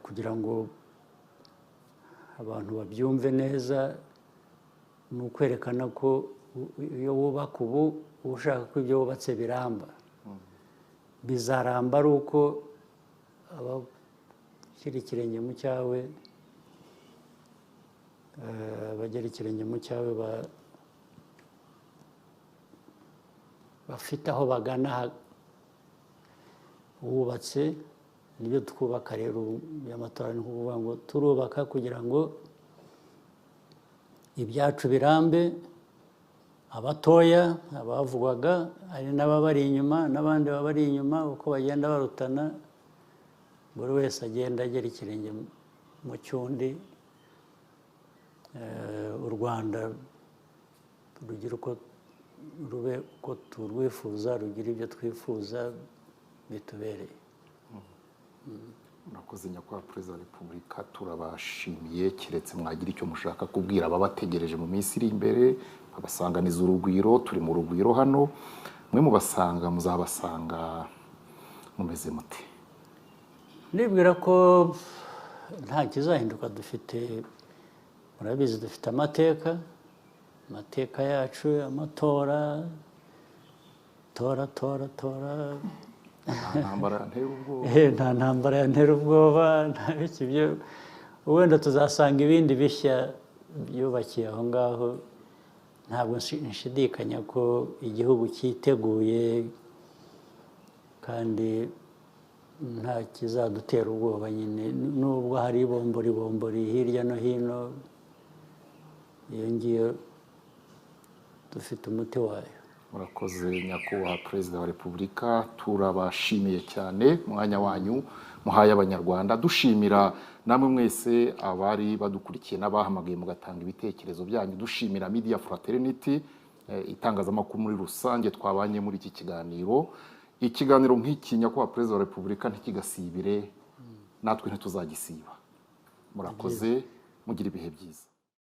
kugira ngo abantu babyumve neza ni ukwerekana ko iyo wubaka ubu uba ushaka ko ibyo wubatse biramba bizaramba ari uko abashyira ikirenge mu cyawe bagera ikirenge mu cyawe bafite aho bagana wubatse nibyo twubaka rero by'amatora ni ukuvuga ngo turubaka kugira ngo ibyacu birambe abatoya abavugwaga hari n'ababari inyuma n'abandi babari inyuma uko bagenda barutana buri wese agenda agera ikirenge mu cyundi u Rwanda rugira uko rube uko turwifuza rugira ibyo twifuza bitubereye. Murakoze nyakubahwa Perezida wa Repubulika turabashimiye keretse mwagira icyo mushaka kubwira ababategereje mu minsi iri imbere babasanganiza urugwiro turi mu rugwiro hano mwe mubasanga muzabasanga mumeze mute? Nibwira ko nta kizahinduka dufite murabizi dufite amateka yacu amatora tora nta ntambara yantera ubwoba nta biki byo wenda tuzasanga ibindi bishya byubakiye aho ngaho ntabwo nshidikanya ko igihugu cyiteguye kandi nta kizadutera ubwoba nyine nubwo hari bombori hirya no hino iyo ngiyo dufite umuti wayo. Murakoze nyakubahwa Perezida wa Repubulika turabashimiye cyane mwanya wanyu muhaye Abanyarwanda dushimira namwe mwese abari badukurikiye n'abahamagaye mugatanga ibitekerezo byanyu dushimira Media Fraternity itangazamakuru muri rusange twabanye muri iki ikiganiro nk'iki nyakubahwa Perezida wa Repubulika ntikigasibire natwe ntituzagisiba. Murakoze mugira ibihe byiza.